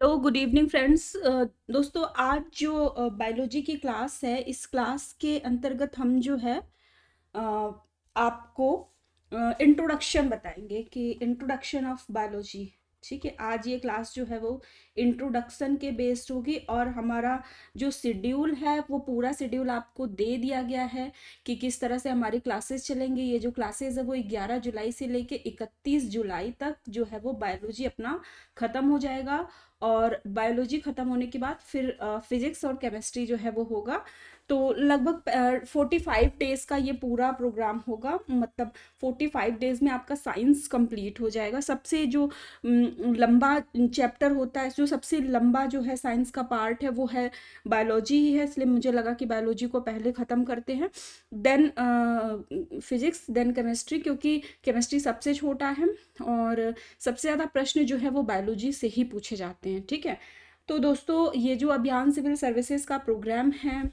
Hello good evening friends. दोस्तों आज जो बायोलॉजी की क्लास है, इस क्लास के अंतर्गत हम जो है अ, आपको इंट्रोडक्शन बताएंगे कि इंट्रोडक्शन ऑफ बायोलॉजी। ठीक है, आज ये क्लास जो है वो इंट्रोडक्शन के बेस्ड होगी और हमारा जो शेड्यूल है वो पूरा शेड्यूल आपको दे दिया गया है कि किस तरह से हमारी क्लासेस चलेंगी। ये जो क्लासेस है वो 11 जुलाई से लेके 31 जुलाई तक जो है वो बायोलॉजी अपना ख़त्म हो जाएगा। और बायोलॉजी ख़त्म होने के बाद फिर फिजिक्स और केमिस्ट्री जो है वो होगा। तो लगभग 45 डेज का ये पूरा प्रोग्राम होगा। मतलब 45 डेज में आपका साइंस कंप्लीट हो जाएगा। सबसे जो लंबा चैप्टर होता है, जो सबसे लंबा जो है साइंस का पार्ट है वो है बायोलॉजी ही है, इसलिए मुझे लगा कि बायोलॉजी को पहले ख़त्म करते हैं, देन फिजिक्स, देन केमिस्ट्री, क्योंकि केमिस्ट्री सबसे छोटा है और सबसे ज़्यादा प्रश्न जो है वो बायोलॉजी से ही पूछे जाते हैं। ठीक है, तो दोस्तों ये जो अभियान सिविल सर्विसेज का प्रोग्राम है,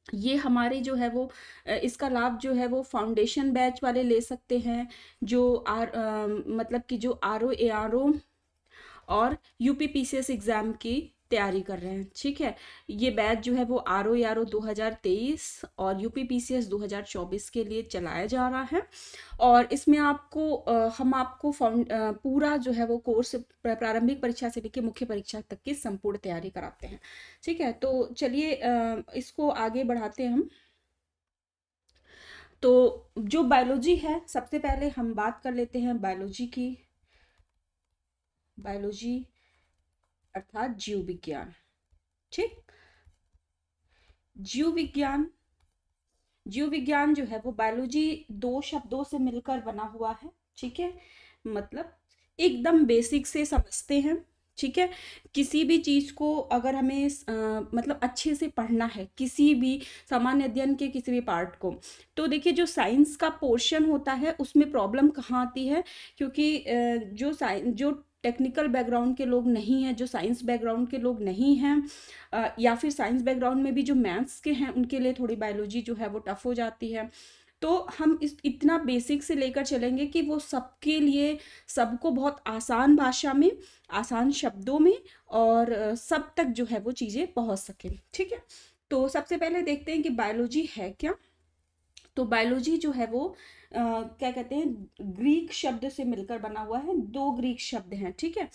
ये हमारे जो है वो इसका लाभ जो है वो फाउंडेशन बैच वाले ले सकते हैं, जो मतलब कि जो RO ARO और UPPCS एग्ज़ाम की तैयारी कर रहे हैं। ठीक है, ये बैच जो है वो RO ARO 2023 और UPPCS 2024 के लिए चलाया जा रहा है। और इसमें आपको हम आपको पूरा जो है वो कोर्स प्रारंभिक परीक्षा से लेकर मुख्य परीक्षा तक की संपूर्ण तैयारी कराते हैं। ठीक है, तो चलिए इसको आगे बढ़ाते हैं हम। तो जो बायोलॉजी है, सबसे पहले हम बात कर लेते हैं बायोलॉजी की। बायोलॉजी अर्थात जीव विज्ञान। ठीक, जीव विज्ञान, जीव विज्ञान जो है वो बायोलॉजी दो शब्दों से मिलकर बना हुआ है। ठीक है, मतलब एकदम बेसिक से समझते हैं। ठीक है, किसी भी चीज़ को अगर हमें मतलब अच्छे से पढ़ना है, किसी भी सामान्य अध्ययन के किसी भी पार्ट को, तो देखिए जो साइंस का पोर्शन होता है उसमें प्रॉब्लम कहाँ आती है, क्योंकि जो टेक्निकल बैकग्राउंड के लोग नहीं हैं, जो साइंस बैकग्राउंड के लोग नहीं हैं, या फिर साइंस बैकग्राउंड में भी जो मैथ्स के हैं उनके लिए थोड़ी बायोलॉजी जो है वो टफ हो जाती है। तो हम इस इतना बेसिक से लेकर चलेंगे कि वो सबके लिए, सबको बहुत आसान भाषा में, आसान शब्दों में और सब तक जो है वो चीज़ें पहुंच सकें। ठीक है, तो सबसे पहले देखते हैं कि बायोलॉजी है क्या। तो बायोलॉजी जो है वो क्या कहते हैं, ग्रीक शब्द से मिलकर बना हुआ है। दो ग्रीक शब्द हैं। ठीक है,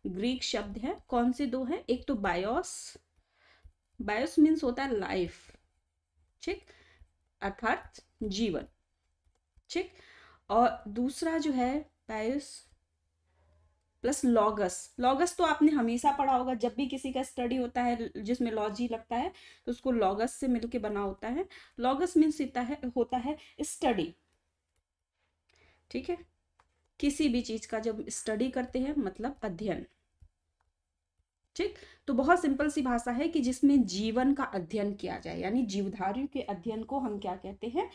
ग्रीक शब्द है, कौन से दो हैं? एक तो बायोस, बायोस मीन्स होता है लाइफ। ठीक, अर्थात जीवन। ठीक, और दूसरा जो है बायोस प्लस लॉगस। लॉगस तो आपने हमेशा पढ़ा होगा, जब भी किसी का स्टडी होता है जिसमें लॉजी लगता है तो उसको लॉगस से मिलके बना होता है। लॉगस मीन्स होता है स्टडी। ठीक है, किसी भी चीज का जब स्टडी करते हैं मतलब अध्ययन। ठीक, तो बहुत सिंपल सी भाषा है कि जिसमें जीवन का अध्ययन किया जाए, यानी जीवधारियों के अध्ययन को हम क्या कहते हैं?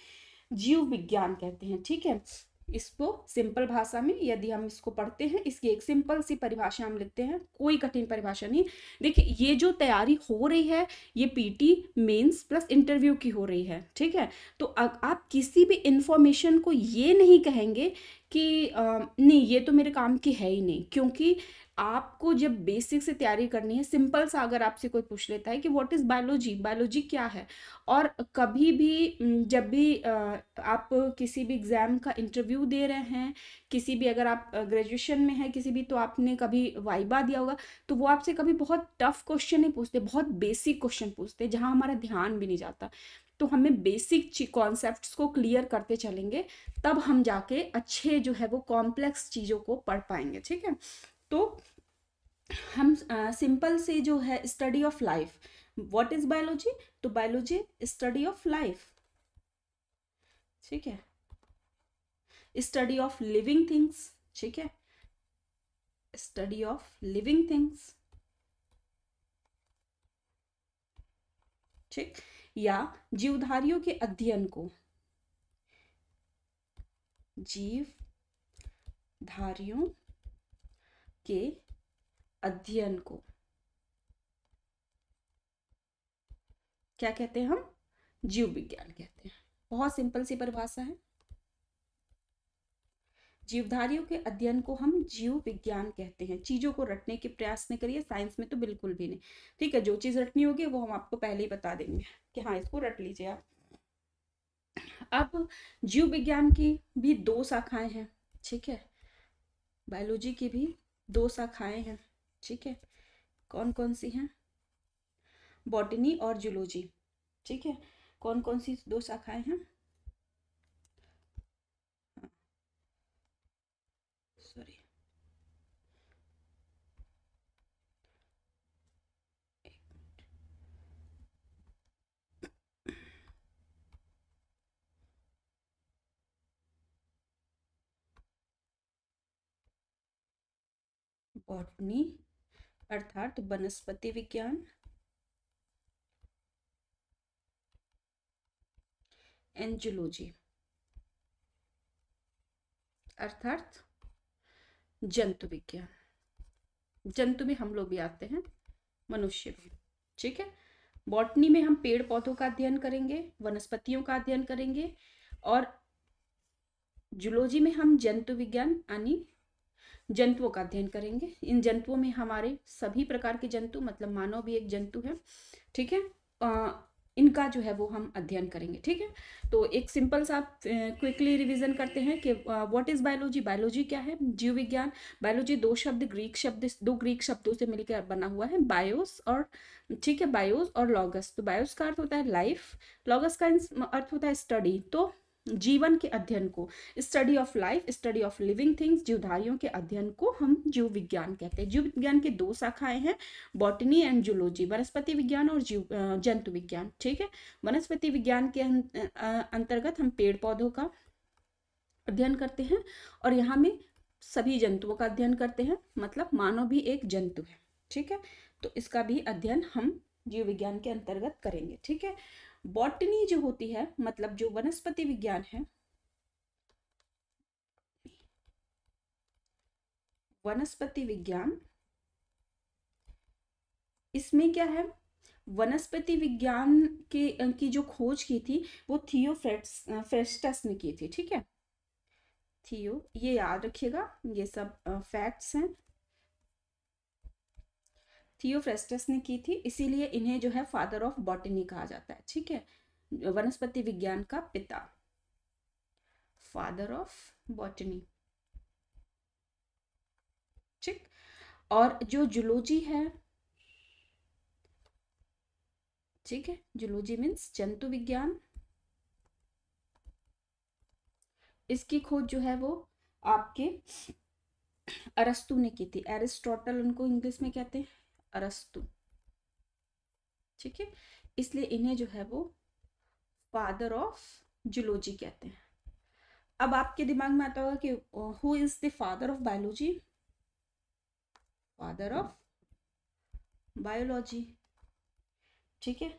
जीव विज्ञान कहते हैं। ठीक है, इसको सिंपल भाषा में यदि हम इसको पढ़ते हैं, इसकी एक सिंपल सी परिभाषा हम लिखते हैं, कोई कठिन परिभाषा नहीं। देखिए ये जो तैयारी हो रही है ये PT मेंस प्लस इंटरव्यू की हो रही है। ठीक है, तो आप किसी भी इंफॉर्मेशन को ये नहीं कहेंगे कि नहीं ये तो मेरे काम की है ही नहीं, क्योंकि आपको जब बेसिक से तैयारी करनी है, सिंपल सा अगर आपसे कोई पूछ लेता है कि व्हाट इज़ बायोलॉजी, बायोलॉजी क्या है, और कभी भी जब भी आप किसी भी एग्ज़ाम का इंटरव्यू दे रहे हैं, किसी भी, अगर आप ग्रेजुएशन में है किसी भी, तो आपने कभी वाइबा दिया होगा, तो वो आपसे कभी बहुत टफ क्वेश्चन नहीं पूछते, बहुत बेसिक क्वेश्चन पूछते, जहाँ हमारा ध्यान भी नहीं जाता। तो हमें बेसिक कॉन्सेप्ट्स को क्लियर करते चलेंगे, तब हम जाके अच्छे जो है वो कॉम्प्लेक्स चीज़ों को पढ़ पाएंगे। ठीक है, तो हम सिंपल से जो है study of life, what is biology? तो बायोलॉजी स्टडी ऑफ लाइफ। ठीक है, स्टडी ऑफ लिविंग थिंग्स। ठीक है, स्टडी ऑफ लिविंग थिंग्स। ठीक, या जीवधारियों के अध्ययन को, जीवधारियों के अध्ययन को क्या कहते हैं? हम जीव विज्ञान कहते हैं। बहुत सिंपल सी परिभाषा है। जीवधारियों के अध्ययन को हम जीव विज्ञान कहते हैं। चीजों को रटने के प्रयास न करिए, साइंस में तो बिल्कुल भी नहीं, ठीक है। जो चीज रटनी होगी वो हम आपको पहले ही बता देंगे कि हाँ इसको रट लीजिए आप। अब जीव विज्ञान की भी दो शाखाएं हैं, ठीक है। बायोलॉजी की भी दो शाखाएं हैं, ठीक है। कौन कौन सी हैं? बॉटनी और जूलॉजी, ठीक है। कौन कौन सी दो शाखाएं हैं? सॉरी, बॉटनी अर्थात वनस्पति विज्ञान, एंड जूलॉजी अर्थात जंतु विज्ञान। जंतु में हम लोग भी आते हैं, मनुष्य भी, ठीक है। बॉटनी में हम पेड़ पौधों का अध्ययन करेंगे, वनस्पतियों का अध्ययन करेंगे, और जूलॉजी में हम जंतु विज्ञान यानी जंतुओं का अध्ययन करेंगे। इन जंतुओं में हमारे सभी प्रकार के जंतु, मतलब मानव भी एक जंतु है, ठीक है। इनका जो है वो हम अध्ययन करेंगे, ठीक है। तो एक सिंपल सा क्विकली रिवीजन करते हैं कि व्हाट इज बायोलॉजी। बायोलॉजी क्या है? जीव विज्ञान। बायोलॉजी दो ग्रीक शब्दों से मिलकर बना हुआ है, बायोस और, ठीक है, बायोस और लॉगस। तो बायोस का अर्थ होता है लाइफ, लॉगस का अर्थ होता है स्टडी, तो जीवन के अध्ययन को, study of life, study of living things, जीवधारियों के अध्ययन को हम जीव विज्ञान कहते हैं। जीव विज्ञान के दो शाखाएं हैं, बॉटनी एंड जूलॉजी, वनस्पति विज्ञान और जंतु विज्ञान, ठीक है। वनस्पति विज्ञान के अंतर्गत हम पेड़ पौधों का अध्ययन करते हैं, और यहाँ में सभी जंतुओं का अध्ययन करते हैं, मतलब मानव भी एक जंतु है, ठीक है। तो इसका भी अध्ययन हम जीव विज्ञान के अंतर्गत करेंगे, ठीक है। बॉटनी जो होती है, मतलब जो वनस्पति विज्ञान है, वनस्पति विज्ञान, इसमें क्या है? वनस्पति विज्ञान की जो खोज की थी वो थियोफ्रेस्टस ने की थी, ठीक है। थियो, ये याद रखिएगा, ये सब फैक्ट्स हैं। थियोफ्रेस्टस ने की थी, इसीलिए इन्हें जो है फादर ऑफ बॉटनी कहा जाता है, ठीक है। वनस्पति विज्ञान का पिता, फादर ऑफ बॉटनी, ठीक। और जो जूलॉजी है, ठीक है, जूलॉजी मीन्स जंतु विज्ञान, इसकी खोज जो है वो आपके अरस्तु ने की थी। एरिस्टोटल उनको इंग्लिश में कहते हैं, अरस्तु, ठीक है। इसलिए इन्हें जो है वो फादर ऑफ जूलॉजी कहते हैं। अब आपके दिमाग में आता होगा कि who is the father of biology? Father of biology, ठीक है।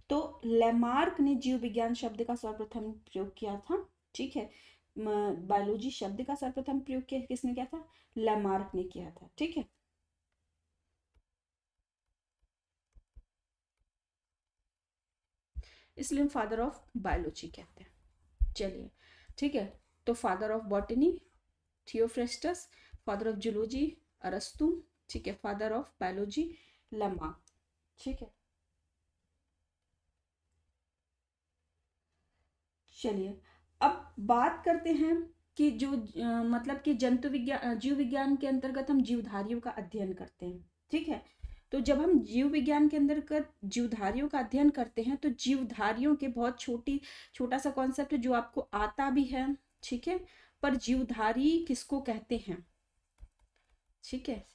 तो लेमार्क ने जीव विज्ञान शब्द का सर्वप्रथम प्रयोग किया था, ठीक है। बायोलॉजी शब्द का सर्वप्रथम प्रयोग किसने किया था? लेमार्क ने किया था, ठीक है। इसलिए हम फादर ऑफ बायोलॉजी कहते हैं, चलिए, ठीक है। तो father of botany Theophrastus, father of zoology अरस्तु, ठीक है। फादर ऑफ बायोलॉजी लेमार्क, ठीक है। चलिए, अब बात करते हैं कि जो मतलब कि जंतु विज्ञान, जीव विज्ञान के अंतर्गत हम जीवधारियों का अध्ययन करते हैं, ठीक है। तो जब हम जीव विज्ञान के अंतर्गत जीवधारियों का अध्ययन करते हैं तो जीवधारियों के बहुत छोटा सा कॉन्सेप्ट है जो आपको आता भी है, ठीक है। पर जीवधारी किसको कहते हैं, ठीक है।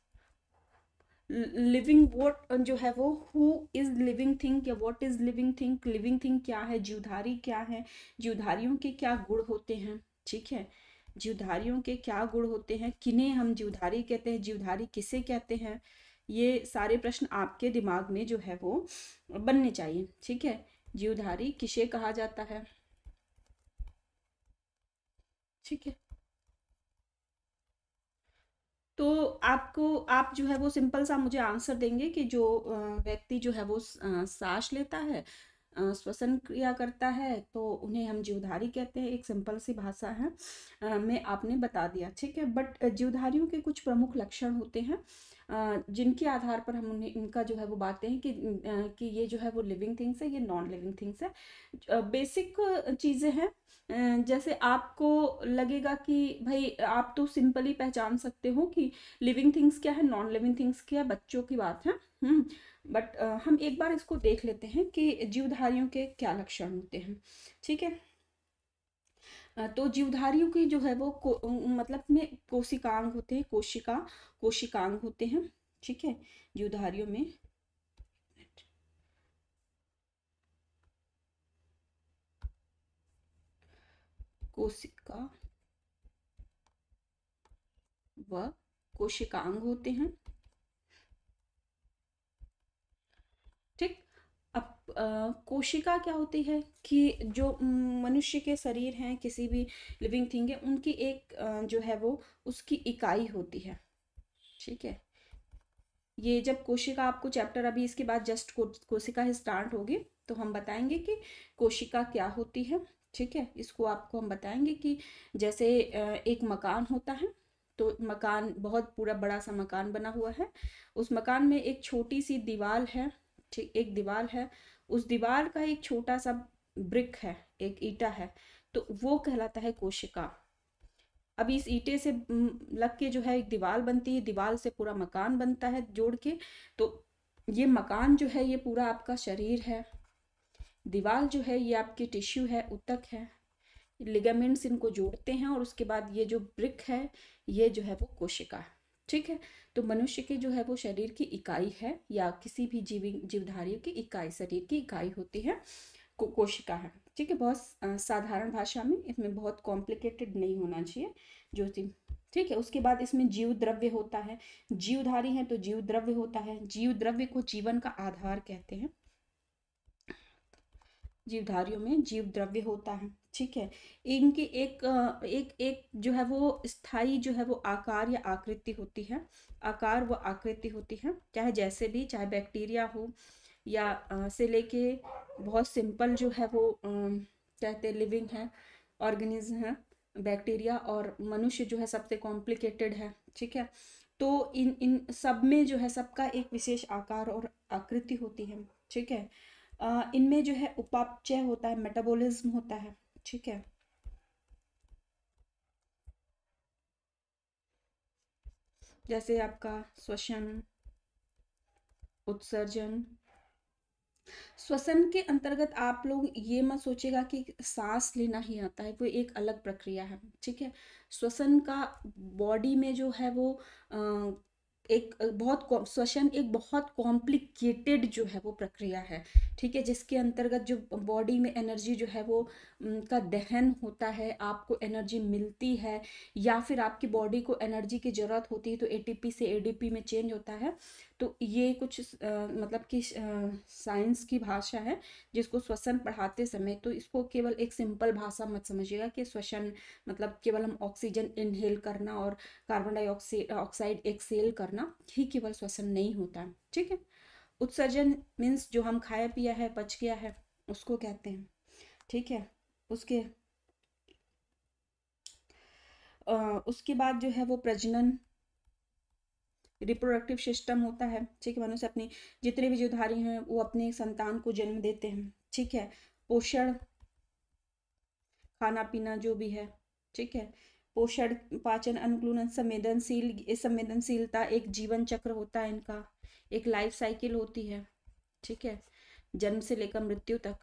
लिविंग वॉट जो है वो, हु इज लिविंग थिंग या what is living thing, living thing क्या है, जीवधारी क्या है, जीवधारियों के क्या गुण होते हैं, ठीक है। जीवधारियों के क्या गुण होते हैं, किन्हें हम जीवधारी कहते हैं, जीवधारी किसे कहते हैं, ये सारे प्रश्न आपके दिमाग में जो है वो बनने चाहिए, ठीक है। जीवधारी किसे कहा जाता है, ठीक है। तो आप जो है वो सिंपल सा मुझे आंसर देंगे कि जो व्यक्ति जो है वो सांस लेता है, श्वसन क्रिया करता है तो उन्हें हम जीवधारी कहते हैं। एक सिंपल सी भाषा है में आपने बता दिया, ठीक है। बट जीवधारियों के कुछ प्रमुख लक्षण होते हैं जिनके आधार पर हम उन्हें इनका जो है वो बातें हैं कि ये जो है वो लिविंग थिंग्स है, ये नॉन लिविंग थिंग्स है। बेसिक चीज़ें हैं। जैसे आपको लगेगा कि भाई आप तो सिंपली पहचान सकते हो कि लिविंग थिंग्स क्या है, नॉन लिविंग थिंग्स क्या है, बच्चों की बात है। बट हम एक बार इसको देख लेते हैं कि जीवधारियों के क्या लक्षण होते हैं, ठीक है। तो जीवधारियों की जो है वो मतलब में कोशिकांग होते हैं, कोशिकांग होते हैं, ठीक है। जीवधारियों में कोशिका व कोशिकांग होते हैं, ठीक। अब कोशिका क्या होती है कि जो मनुष्य के शरीर हैं, किसी भी लिविंग थिंग है, उनकी एक जो है वो उसकी इकाई होती है, ठीक है। ये जब कोशिका आपको चैप्टर अभी इसके बाद जस्ट कोशिका ही स्टार्ट होगी तो हम बताएंगे कि कोशिका क्या होती है, ठीक है। इसको आपको हम बताएंगे कि जैसे एक मकान होता है, तो मकान बहुत पूरा बड़ा सा मकान बना हुआ है, उस मकान में एक छोटी सी दीवार है, ठीक, एक दीवार है, उस दीवार का एक छोटा सा ब्रिक है, एक ईंटा है, तो वो कहलाता है कोशिका। अब इस ईंटे से लग के जो है एक दीवार बनती है, दीवार से पूरा मकान बनता है जोड़ के। तो ये मकान जो है ये पूरा आपका शरीर है, दीवार जो है ये आपकी टिश्यू है, ऊतक है, लिगामेंट्स इनको जोड़ते हैं, और उसके बाद ये जो ब्रिक है ये जो है वो कोशिका है, ठीक है। तो मनुष्य की जो है वो शरीर की इकाई है, या किसी भी जीवधारियों की इकाई, शरीर की इकाई होती है, कोशिका है, ठीक है। बहुत साधारण भाषा में, इसमें बहुत कॉम्प्लिकेटेड नहीं होना चाहिए जो चीज, ठीक है। उसके बाद इसमें जीव द्रव्य होता है, जीवधारी है तो जीव द्रव्य होता है, जीव द्रव्य को जीवन का आधार कहते हैं, जीवधारियों में जीव द्रव्य होता है, ठीक है। इनकी एक जो है वो स्थायी जो है वो आकार या आकृति होती है, आकार व आकृति होती है, चाहे जैसे भी, चाहे बैक्टीरिया हो या से लेके बहुत सिंपल जो है वो कहते हैं लिविंग है, ऑर्गेनिज्म है, बैक्टीरिया, और मनुष्य जो है सबसे कॉम्प्लिकेटेड है, ठीक है। तो इन इन सब में जो है सबका एक विशेष आकार और आकृति होती है, ठीक है। इनमें जो है उपापचय होता है, मेटाबॉलिज्म होता है, ठीक है। जैसे आपका श्वसन, उत्सर्जन। श्वसन के अंतर्गत आप लोग ये मत सोचेगा कि सांस लेना ही आता है, वो एक अलग प्रक्रिया है, ठीक है। श्वसन का बॉडी में जो है वो एक श्वसन एक बहुत कॉम्प्लिकेटेड जो है वो प्रक्रिया है, ठीक है, जिसके अंतर्गत जो बॉडी में एनर्जी जो है वो का दहन होता है, आपको एनर्जी मिलती है, या फिर आपकी बॉडी को एनर्जी की ज़रूरत होती है तो एटीपी से एडीपी में चेंज होता है। तो ये कुछ मतलब कि साइंस की भाषा है जिसको श्वसन पढ़ाते समय, तो इसको केवल एक सिंपल भाषा मत समझिएगा कि श्वसन मतलब केवल हम ऑक्सीजन इनहेल करना और कार्बन डाइऑक्साइड एक्सेल करना ही केवल श्वसन नहीं होता है, ठीक है। उत्सर्जन मीन्स जो हम खाया पिया है, पच गया है, उसको कहते हैं, ठीक है। उसके उसके बाद जो है वो प्रजनन, रिप्रोडक्टिव सिस्टम होता है, ठीक है। मनुष्य अपनी जितने भी जीवधारी हैं वो अपने संतान को जन्म देते हैं, ठीक है। पोषण, खाना पीना जो भी है, ठीक है। पोषण, पाचन, अनुकूलन, संवेदनशीलता, एक जीवन चक्र होता है इनका, एक लाइफ साइकिल होती है, ठीक है। जन्म से लेकर मृत्यु तक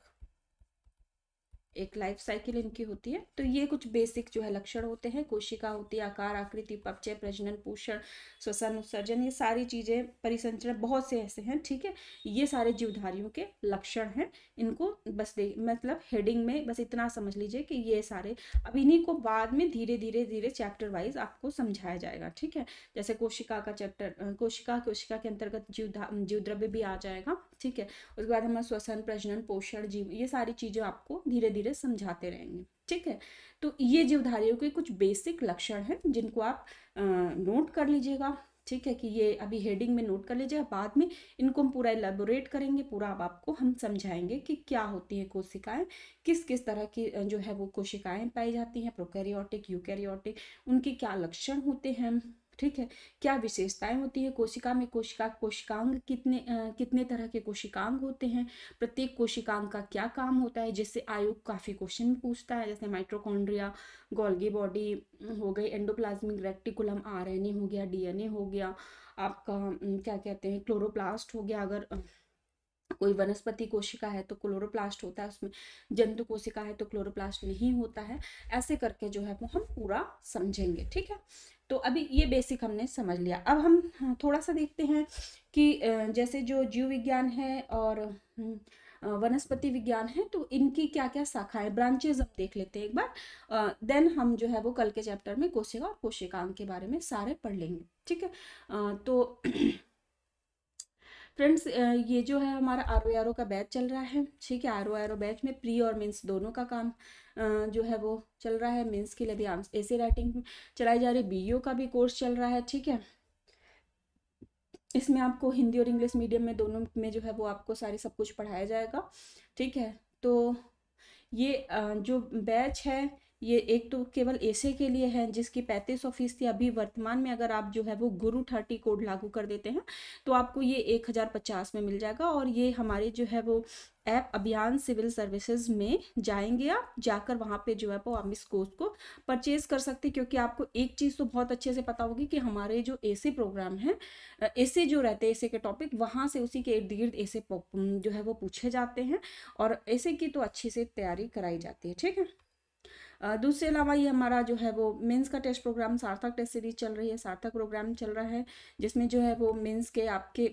एक लाइफ साइकिल इनकी होती है। तो ये कुछ बेसिक जो है लक्षण होते हैं। कोशिका होती है, आकार, आकृति, अपचय, प्रजनन, पोषण, श्वसन, उत्सर्जन, ये सारी चीजें, परिसंचरण, बहुत से ऐसे हैं, ठीक है। ये सारे जीवधारियों के लक्षण हैं। इनको बस मतलब हेडिंग में बस इतना समझ लीजिए कि ये सारे, अब इन्हीं को बाद में धीरे धीरे धीरे चैप्टर वाइज आपको समझाया जाएगा, ठीक है। जैसे कोशिका का चैप्टर, कोशिका के अंतर्गत जीव द्रव्य भी आ जाएगा, ठीक है। उसके बाद हमारा श्वसन, प्रजनन, पोषण, जीव, ये सारी चीजें आपको धीरे धीरे समझाते रहेंगे, ठीक है। तो ये जीवधारियों के कुछ बेसिक लक्षण हैं जिनको आप नोट कर लीजिएगा, ठीक है, कि ये अभी हेडिंग में नोट कर लीजिए, बाद में इनको हम पूरा एलेबोरेट करेंगे, पूरा अब आपको हम समझाएंगे कि क्या होती है कोशिकाएं, किस किस तरह की जो है वो कोशिकाएं पाई जाती हैं, प्रोकैरियोटिक, यूकैरियोटिक, उनके क्या लक्षण होते हैं, ठीक है, क्या विशेषताएं होती है कोशिका में, कोशिकांग कितने तरह के कोशिकांग होते हैं, प्रत्येक कोशिकांग का क्या काम होता है, जिससे आयोग काफ़ी क्वेश्चन पूछता है, जैसे माइटोकॉन्ड्रिया, गोल्गी बॉडी हो गई, एंडोप्लाज्मिक रेटिकुलम, आरएनए हो गया, डीएनए हो गया, आपका क्या कहते हैं क्लोरोप्लास्ट हो गया, अगर कोई वनस्पति कोशिका है तो क्लोरोप्लास्ट होता है, उसमें जंतु कोशिका है तो क्लोरोप्लास्ट नहीं होता है, ऐसे करके जो है वो हम पूरा समझेंगे, ठीक है। तो अभी ये बेसिक हमने समझ लिया। अब हम थोड़ा सा देखते हैं कि जैसे जो जीव विज्ञान है और वनस्पति विज्ञान है, तो इनकी क्या क्या शाखाएं, ब्रांचेज हम देख लेते हैं एक बार, देन हम जो है वो कल के चैप्टर में कोशिका और कोशिकांग के बारे में सारे पढ़ लेंगे, ठीक है। तो फ्रेंड्स, ये जो है हमारा आर ओ का बैच चल रहा है, ठीक है। आर ओ बैच में प्री और मेंस दोनों का काम जो है वो चल रहा है। मेंस के लिए भी ऐसे राइटिंग चलाई जा रही है, बीईओ का भी कोर्स चल रहा है, ठीक है। इसमें आपको हिंदी और इंग्लिश मीडियम में दोनों में जो है वो आपको सारी सब कुछ पढ़ाया जाएगा, ठीक है। तो ये जो बैच है ये एक तो केवल ऐसे के लिए है जिसकी 3500 फीस थी, अभी वर्तमान में अगर आप जो है वो गुरु 30 कोड लागू कर देते हैं तो आपको ये 1050 में मिल जाएगा। और ये हमारे जो है वो ऐप अभियान सिविल सर्विसेज में जाएंगे, आप जाकर वहाँ पे जो है वो आप इस कोर्स को परचेज कर सकते हैं, क्योंकि आपको एक चीज़ तो बहुत अच्छे से पता होगी कि हमारे जो ऐसे प्रोग्राम हैं, ऐसे जो रहते हैं ऐसे के टॉपिक, वहाँ से उसी के इर्द गिर्द ऐसे जो है वो पूछे जाते हैं और ऐसे की तो अच्छी से तैयारी कराई जाती है, ठीक है। दूसरे अलावा ये हमारा जो है वो मेंस का टेस्ट प्रोग्राम, सार्थक टेस्ट सीरीज चल रही है, सार्थक प्रोग्राम चल रहा है, जिसमें जो है वो मेंस के आपके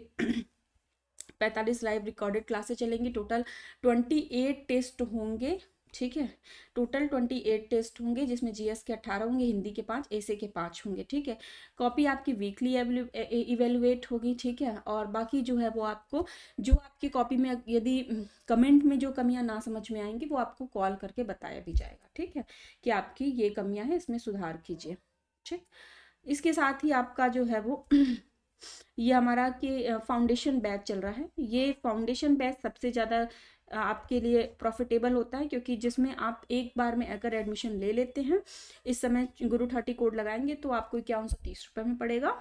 45 लाइव रिकॉर्डेड क्लासेस चलेंगी। टोटल 28 टेस्ट होंगे, ठीक है। टोटल 28 टेस्ट होंगे, जिसमें जीएस के 18 होंगे, हिंदी के 5, ऐसे के 5 होंगे, ठीक है। कॉपी आपकी वीकली इवेलुएट होगी, ठीक है। और बाकी जो है वो आपको जो आपकी कॉपी में यदि कमेंट में जो कमियां ना समझ में आएंगी वो आपको कॉल करके बताया भी जाएगा, ठीक है, कि आपकी ये कमियां हैं, इसमें सुधार कीजिए, ठीक। इसके साथ ही आपका जो है वो ये हमारा कि फाउंडेशन बैच चल रहा है। ये फाउंडेशन बैच सबसे ज़्यादा आपके लिए प्रॉफिटेबल होता है, क्योंकि जिसमें आप एक बार में अगर एडमिशन ले लेते हैं, इस समय गुरु 30 कोड लगाएंगे तो आपको 5130 में पड़ेगा।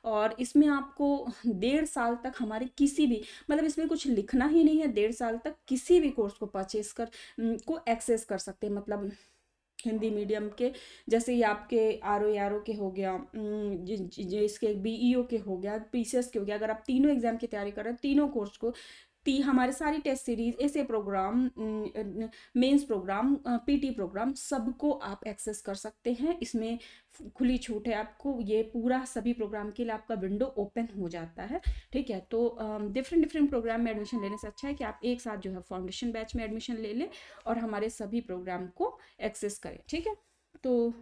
और इसमें आपको 1.5 साल तक हमारे किसी भी, मतलब इसमें कुछ लिखना ही नहीं है, 1.5 साल तक किसी भी कोर्स को परचेज कर को एक्सेस कर सकते हैं। मतलब हिंदी मीडियम के, जैसे ये आपके आर ओ के हो गया, इसके बीईओ के हो गया, पीसीएस के हो गया, अगर आप तीनों एग्जाम की तैयारी कर रहे हैं, तीनों कोर्स को हमारे सारी टेस्ट सीरीज, ऐसे programme, mains programme, PT programme, सबको आप एक्सेस कर सकते हैं। इसमें खुली छूट है आपको, ये पूरा सभी प्रोग्राम के लिए आपका विंडो ओपन हो जाता है, ठीक है। तो डिफरेंट प्रोग्राम में एडमिशन लेने से अच्छा है कि आप एक साथ जो है फाउंडेशन बैच में एडमिशन ले लें और हमारे सभी प्रोग्राम को एक्सेस करें, ठीक है। तो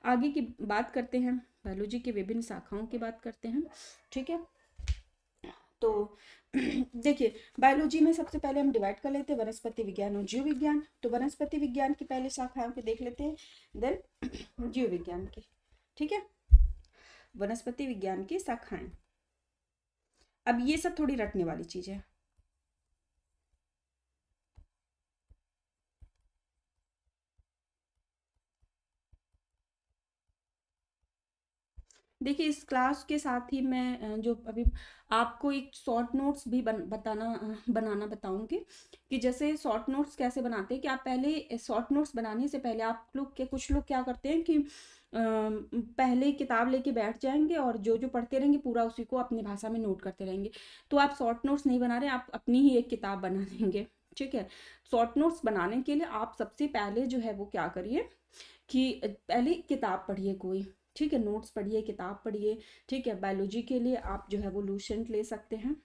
आगे की बात करते हैं, बायोलॉजी की विभिन्न शाखाओं की बात करते हैं, ठीक है। तो देखिए, बायोलॉजी में सबसे पहले हम डिवाइड कर लेते हैं वनस्पति विज्ञान और जीव विज्ञान। तो वनस्पति विज्ञान की पहले शाखाओं को देख लेते हैं, देन जीव विज्ञान की, ठीक है। वनस्पति विज्ञान की शाखाएं, अब ये सब थोड़ी रटने वाली चीज है। देखिए, इस क्लास के साथ ही मैं जो अभी आपको एक शॉर्ट नोट्स भी बनाना बताऊंगी, कि जैसे शॉर्ट नोट्स कैसे बनाते हैं, कि आप पहले शॉर्ट नोट्स बनाने से पहले आप लोग के कुछ लोग क्या करते हैं कि पहले किताब लेके बैठ जाएंगे और जो जो पढ़ते रहेंगे पूरा उसी को अपनी भाषा में नोट करते रहेंगे। तो आप शॉर्ट नोट्स नहीं बना रहे, आप अपनी ही एक किताब बना देंगे, ठीक है। शॉर्ट नोट्स बनाने के लिए आप सबसे पहले जो है वो क्या करिए कि पहले किताब पढ़िए कोई, ठीक है, नोट्स पढ़िए, किताब पढ़िए, ठीक है। बायोलॉजी के लिए आप जो है वो लूसेंट ले सकते हैं,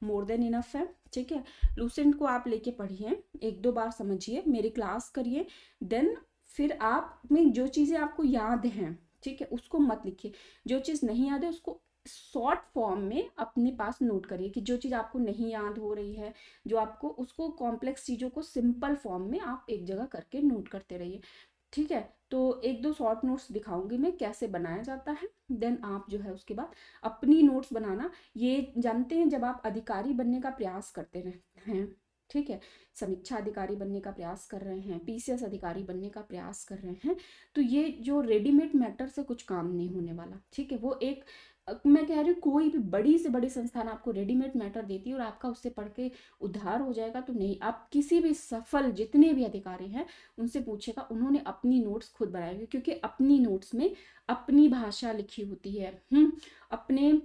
मोर देन इनफ है, ठीक है। लूसेंट को आप लेके पढ़िए, 1-2 बार समझिए, मेरी क्लास करिए, देन फिर आप में जो चीज़ें आपको याद हैं, ठीक है, उसको मत लिखिए, जो चीज़ नहीं याद है उसको शॉर्ट फॉर्म में अपने पास नोट करिए, कि जो चीज़ आपको नहीं याद हो रही है, जो आपको, उसको कॉम्प्लेक्स चीज़ों को सिंपल फॉर्म में आप एक जगह करके नोट करते रहिए, ठीक है। तो एक दो शॉर्ट नोट्स दिखाऊंगी मैं कैसे बनाया जाता है, देन आप जो है उसके बाद अपनी नोट्स बनाना। ये जानते हैं जब आप अधिकारी बनने का प्रयास करते रहते हैं, ठीक है, समीक्षा अधिकारी बनने का प्रयास कर रहे हैं, पीसीएस अधिकारी बनने का प्रयास कर रहे हैं, तो ये जो रेडीमेड मैटर से कुछ काम नहीं होने वाला, ठीक है। वो एक मैं कह रही हूँ कोई भी बड़ी से बड़ी संस्थान आपको रेडीमेड मैटर देती है और आपका उससे पढ़ के उद्धार हो जाएगा तो नहीं। आप किसी भी सफल जितने भी अधिकारी हैं उनसे पूछेगा, उन्होंने अपनी नोट्स खुद बनाए हुए, क्योंकि अपनी नोट्स में अपनी भाषा लिखी होती है, अपने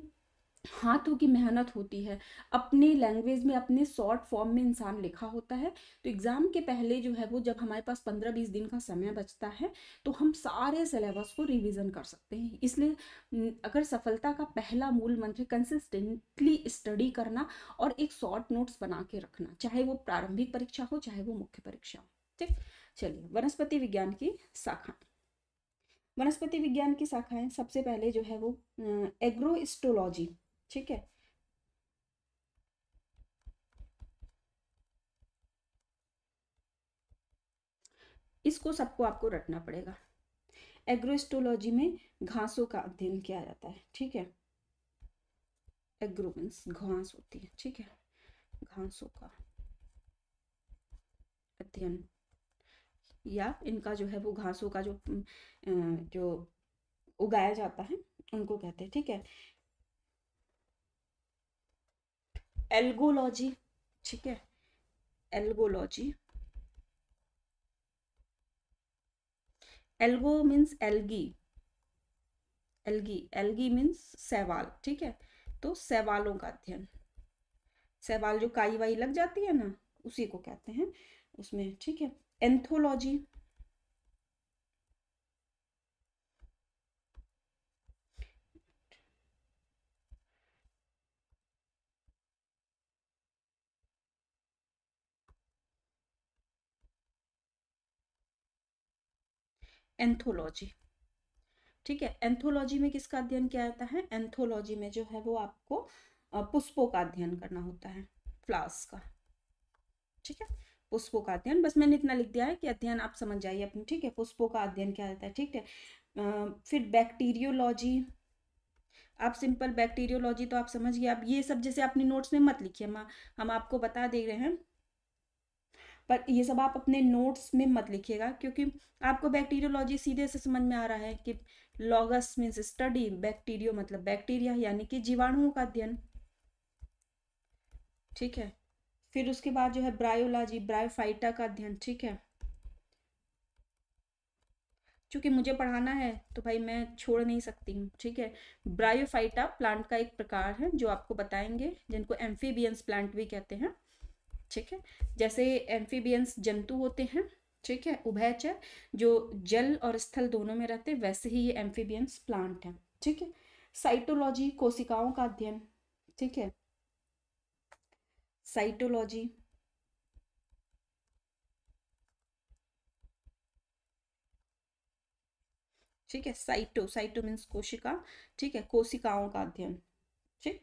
हाथों की मेहनत होती है, अपने लैंग्वेज में अपने शॉर्ट फॉर्म में इंसान लिखा होता है। तो एग्ज़ाम के पहले जो है वो जब हमारे पास 15-20 दिन का समय बचता है तो हम सारे सिलेबस को रिवीजन कर सकते हैं। इसलिए अगर सफलता का पहला मूल मंत्र कंसिस्टेंटली स्टडी करना और एक शॉर्ट नोट्स बना के रखना, चाहे वो प्रारंभिक परीक्षा हो चाहे वो मुख्य परीक्षा हो, ठीक। चलिए, वनस्पति विज्ञान की शाखा। वनस्पति विज्ञान की शाखाएं सबसे पहले जो है वो एग्रोस्टोलॉजी, ठीक है। इसको सबको आपको रटना पड़ेगा। एग्रोस्टोलॉजी में घासों का अध्ययन किया जाता है, ठीक है। एग्रो मीन्स घास होती है, ठीक है, घासों का अध्ययन, या इनका जो है वो घासों का जो उगाया जाता है उनको कहते हैं, ठीक है। एल्गोलॉजी, ठीक है, algology. Algo means algae, algae, algae means शैवाल, ठीक है। तो शैवालों का अध्ययन, शैवाल जो काई वाई लग जाती है ना, उसी को कहते हैं उसमें, ठीक है। एंथोलॉजी, एंथोलॉजी, ठीक है। एंथोलॉजी में किसका अध्ययन किया जाता है? एंथोलॉजी में जो है वो आपको पुष्पों का अध्ययन करना होता है, फ्लावर्स का, ठीक है। पुष्पों का अध्ययन, बस मैंने इतना लिख दिया है कि अध्ययन आप समझ जाइए अपने, ठीक है। पुष्पों का अध्ययन किया जाता है, ठीक है। फिर बैक्टीरियोलॉजी, आप सिंपल बैक्टीरियोलॉजी तो आप समझ गए। आप ये सब जैसे अपनी नोट्स में मत लिखिए, हम आपको बता दे रहे हैं, पर ये सब आप अपने नोट्स में मत लिखिएगा, क्योंकि आपको बैक्टीरियोलॉजी सीधे से समझ में आ रहा है कि लॉगस मीन्स स्टडी, बैक्टीरियो मतलब बैक्टीरिया यानी कि जीवाणुओं का अध्ययन, ठीक है। फिर उसके बाद जो है ब्रायोलॉजी, ब्रायोफाइटा का अध्ययन, ठीक है। क्योंकि मुझे पढ़ाना है तो भाई मैं छोड़ नहीं सकती हूँ, ठीक है। ब्रायोफाइटा प्लांट का एक प्रकार है जो आपको बताएंगे, जिनको एम्फीबियंस प्लांट भी कहते हैं, ठीक है। जैसे एम्फीबियंस जंतु होते हैं, ठीक है, उभयचर, जो जल और स्थल दोनों में रहते हैं, वैसे ही ये एम्फीबियंस प्लांट है, ठीक है। साइटोलॉजी, कोशिकाओं का अध्ययन, ठीक है, साइटोलॉजी, ठीक है। साइटो, साइटो मीन्स कोशिका, ठीक है, कोशिकाओं का अध्ययन, ठीक।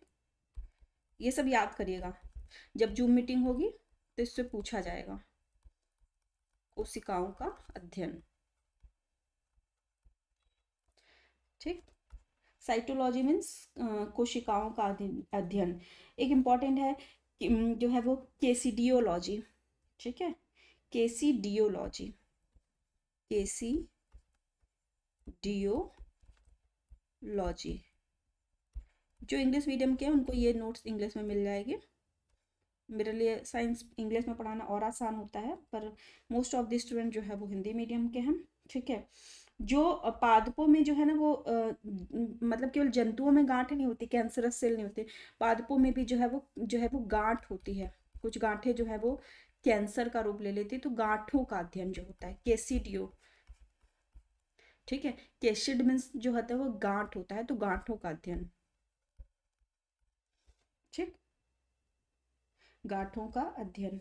ये सब याद करिएगा, जब जूम मीटिंग होगी तो इससे पूछा जाएगा, कोशिकाओं का अध्ययन, ठीक। साइटोलॉजी मीन्स कोशिकाओं का अध्ययन। एक इम्पॉर्टेंट है कि, जो है वो केसीडियोलॉजी, ठीक है, केसीडियोलॉजी, केसीडियोलॉजी। जो इंग्लिश मीडियम के हैं उनको ये नोट्स इंग्लिश में मिल जाएगी। मेरे लिए साइंस इंग्लिश में पढ़ाना और आसान होता है, पर मोस्ट ऑफ द स्टूडेंट जो है वो हिंदी मीडियम के हैं, ठीक है। जो पादपों में जो है ना वो मतलब केवल जंतुओं में गांठ नहीं होती, कैंसरस सेल नहीं होते, पादपों में भी जो है वो गांठ होती है। कुछ गांठें जो है वो कैंसर का रूप ले लेती है, तो गांठों का अध्ययन जो होता है केसिडियो, ठीक है। केसिड मीन्स जो होता है वो गांठ होता है, तो गांठों का अध्ययन, ठीक, गांठों का अध्ययन।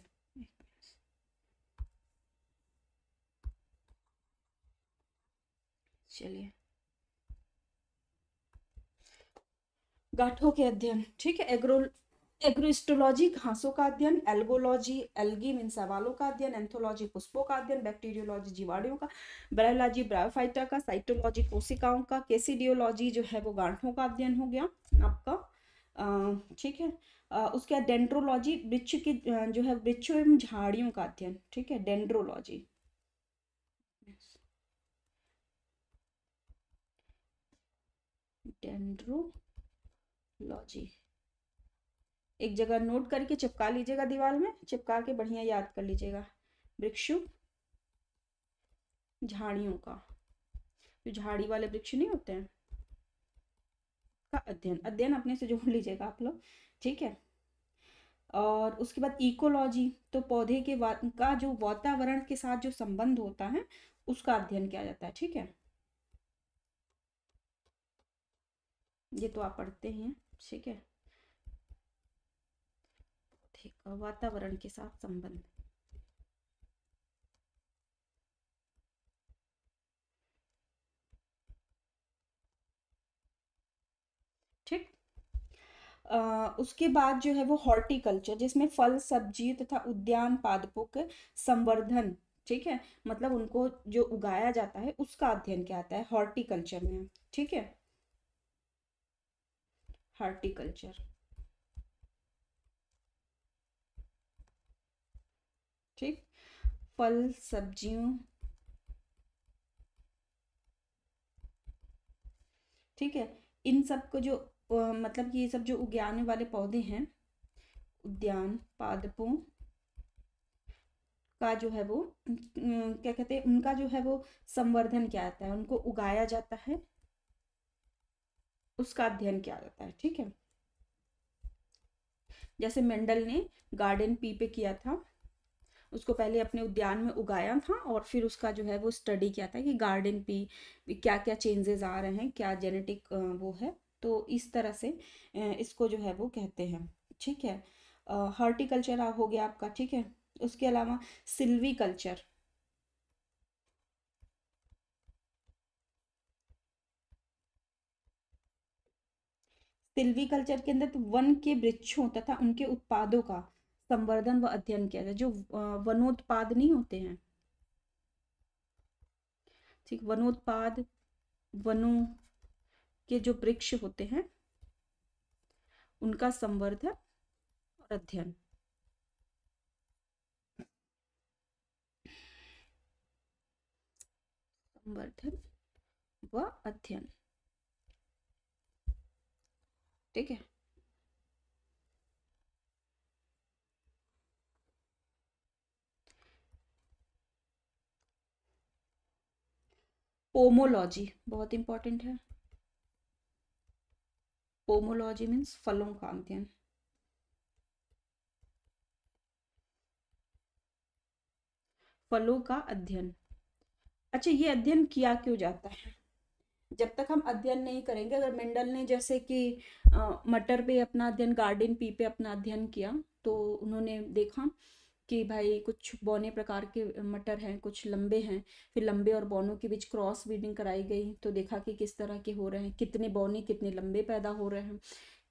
चलिए, गांठों के अध्ययन, ठीक है। एग्रोस्टोलॉजी घासों का अध्ययन, एल्गोलॉजी एल्गी मीन सवालों का अध्ययन, एंथोलॉजी पुष्पों का अध्ययन, बैक्टीरियोलॉजी जीवाणुओं का, ब्रायोलॉजी ब्रायोफाइटा का, साइटोलॉजी कोशिकाओं का, केसिडियोलॉजी जो है वो गांठों का अध्ययन हो गया आपका, ठीक है। उसके बाद डेंड्रोलॉजी वृक्ष की जो है वृक्षों एवं झाड़ियों का अध्ययन, ठीक है, डेंड्रोलॉजी। डेंड्रोलॉजी एक जगह नोट करके चिपका लीजिएगा, दीवार में चिपका के बढ़िया याद कर लीजिएगा। वृक्षों झाड़ियों का, जो झाड़ी वाले वृक्ष नहीं होते हैं का अध्ययन, अध्ययन अपने से जोड़ लीजिएगा आप लोग, ठीक है। और उसके बाद इकोलॉजी, तो पौधे के का जो वातावरण के साथ जो संबंध होता है उसका अध्ययन किया जाता है, ठीक है। ये तो आप पढ़ते हैं, ठीक है, ठीक है, वातावरण के साथ संबंध, ठीक। उसके बाद जो है वो हॉर्टिकल्चर, जिसमें फल सब्जी तथा उद्यान पादपों के संवर्धन, ठीक है, मतलब उनको जो उगाया जाता है उसका अध्ययन किया जाता है हॉर्टिकल्चर में, ठीक है, हॉर्टिकल्चर, ठीक। फल सब्जियों, ठीक है, इन सब को जो मतलब कि ये सब जो उगाने वाले पौधे हैं, उद्यान पादपों का जो है वो क्या कहते हैं, उनका जो है वो संवर्धन किया जाता है, उनको उगाया जाता है, उसका अध्ययन किया जाता है, ठीक है। जैसे मेंडल ने गार्डन पी पे किया था, उसको पहले अपने उद्यान में उगाया था और फिर उसका जो है वो स्टडी किया था कि गार्डन पी क्या क्या चेंजेस आ रहे हैं, क्या जेनेटिक वो है, तो इस तरह से इसको जो है वो कहते हैं, ठीक है। हॉर्टिकल्चर हो गया आपका, ठीक है। उसके अलावा सिल्वी कल्चर, सिल्वी कल्चर के अंदर तो वन के वृक्षों तथा उनके उत्पादों का संवर्धन व अध्ययन किया जाए, जो वनोत्पाद नहीं होते हैं, ठीक, वनोत्पाद, वनों के जो वृक्ष होते हैं उनका संवर्धन और अध्ययन, संवर्धन व अध्ययन, ठीक है। पोमोलॉजी बहुत इंपॉर्टेंट है, पोमोलॉजी मीन्स फलों का अध्ययन, फलों का अध्ययन। अच्छा, ये अध्ययन किया क्यों जाता है? जब तक हम अध्ययन नहीं करेंगे, अगर मेंडल ने जैसे कि मटर पे अपना अध्ययन, गार्डन पी पे अपना अध्ययन किया, तो उन्होंने देखा कि भाई कुछ बौने प्रकार के मटर हैं, कुछ लंबे हैं, फिर लंबे और बौनों के बीच क्रॉस ब्रीडिंग कराई गई, तो देखा कि किस तरह के हो रहे हैं, कितने बौने कितने लंबे पैदा हो रहे हैं,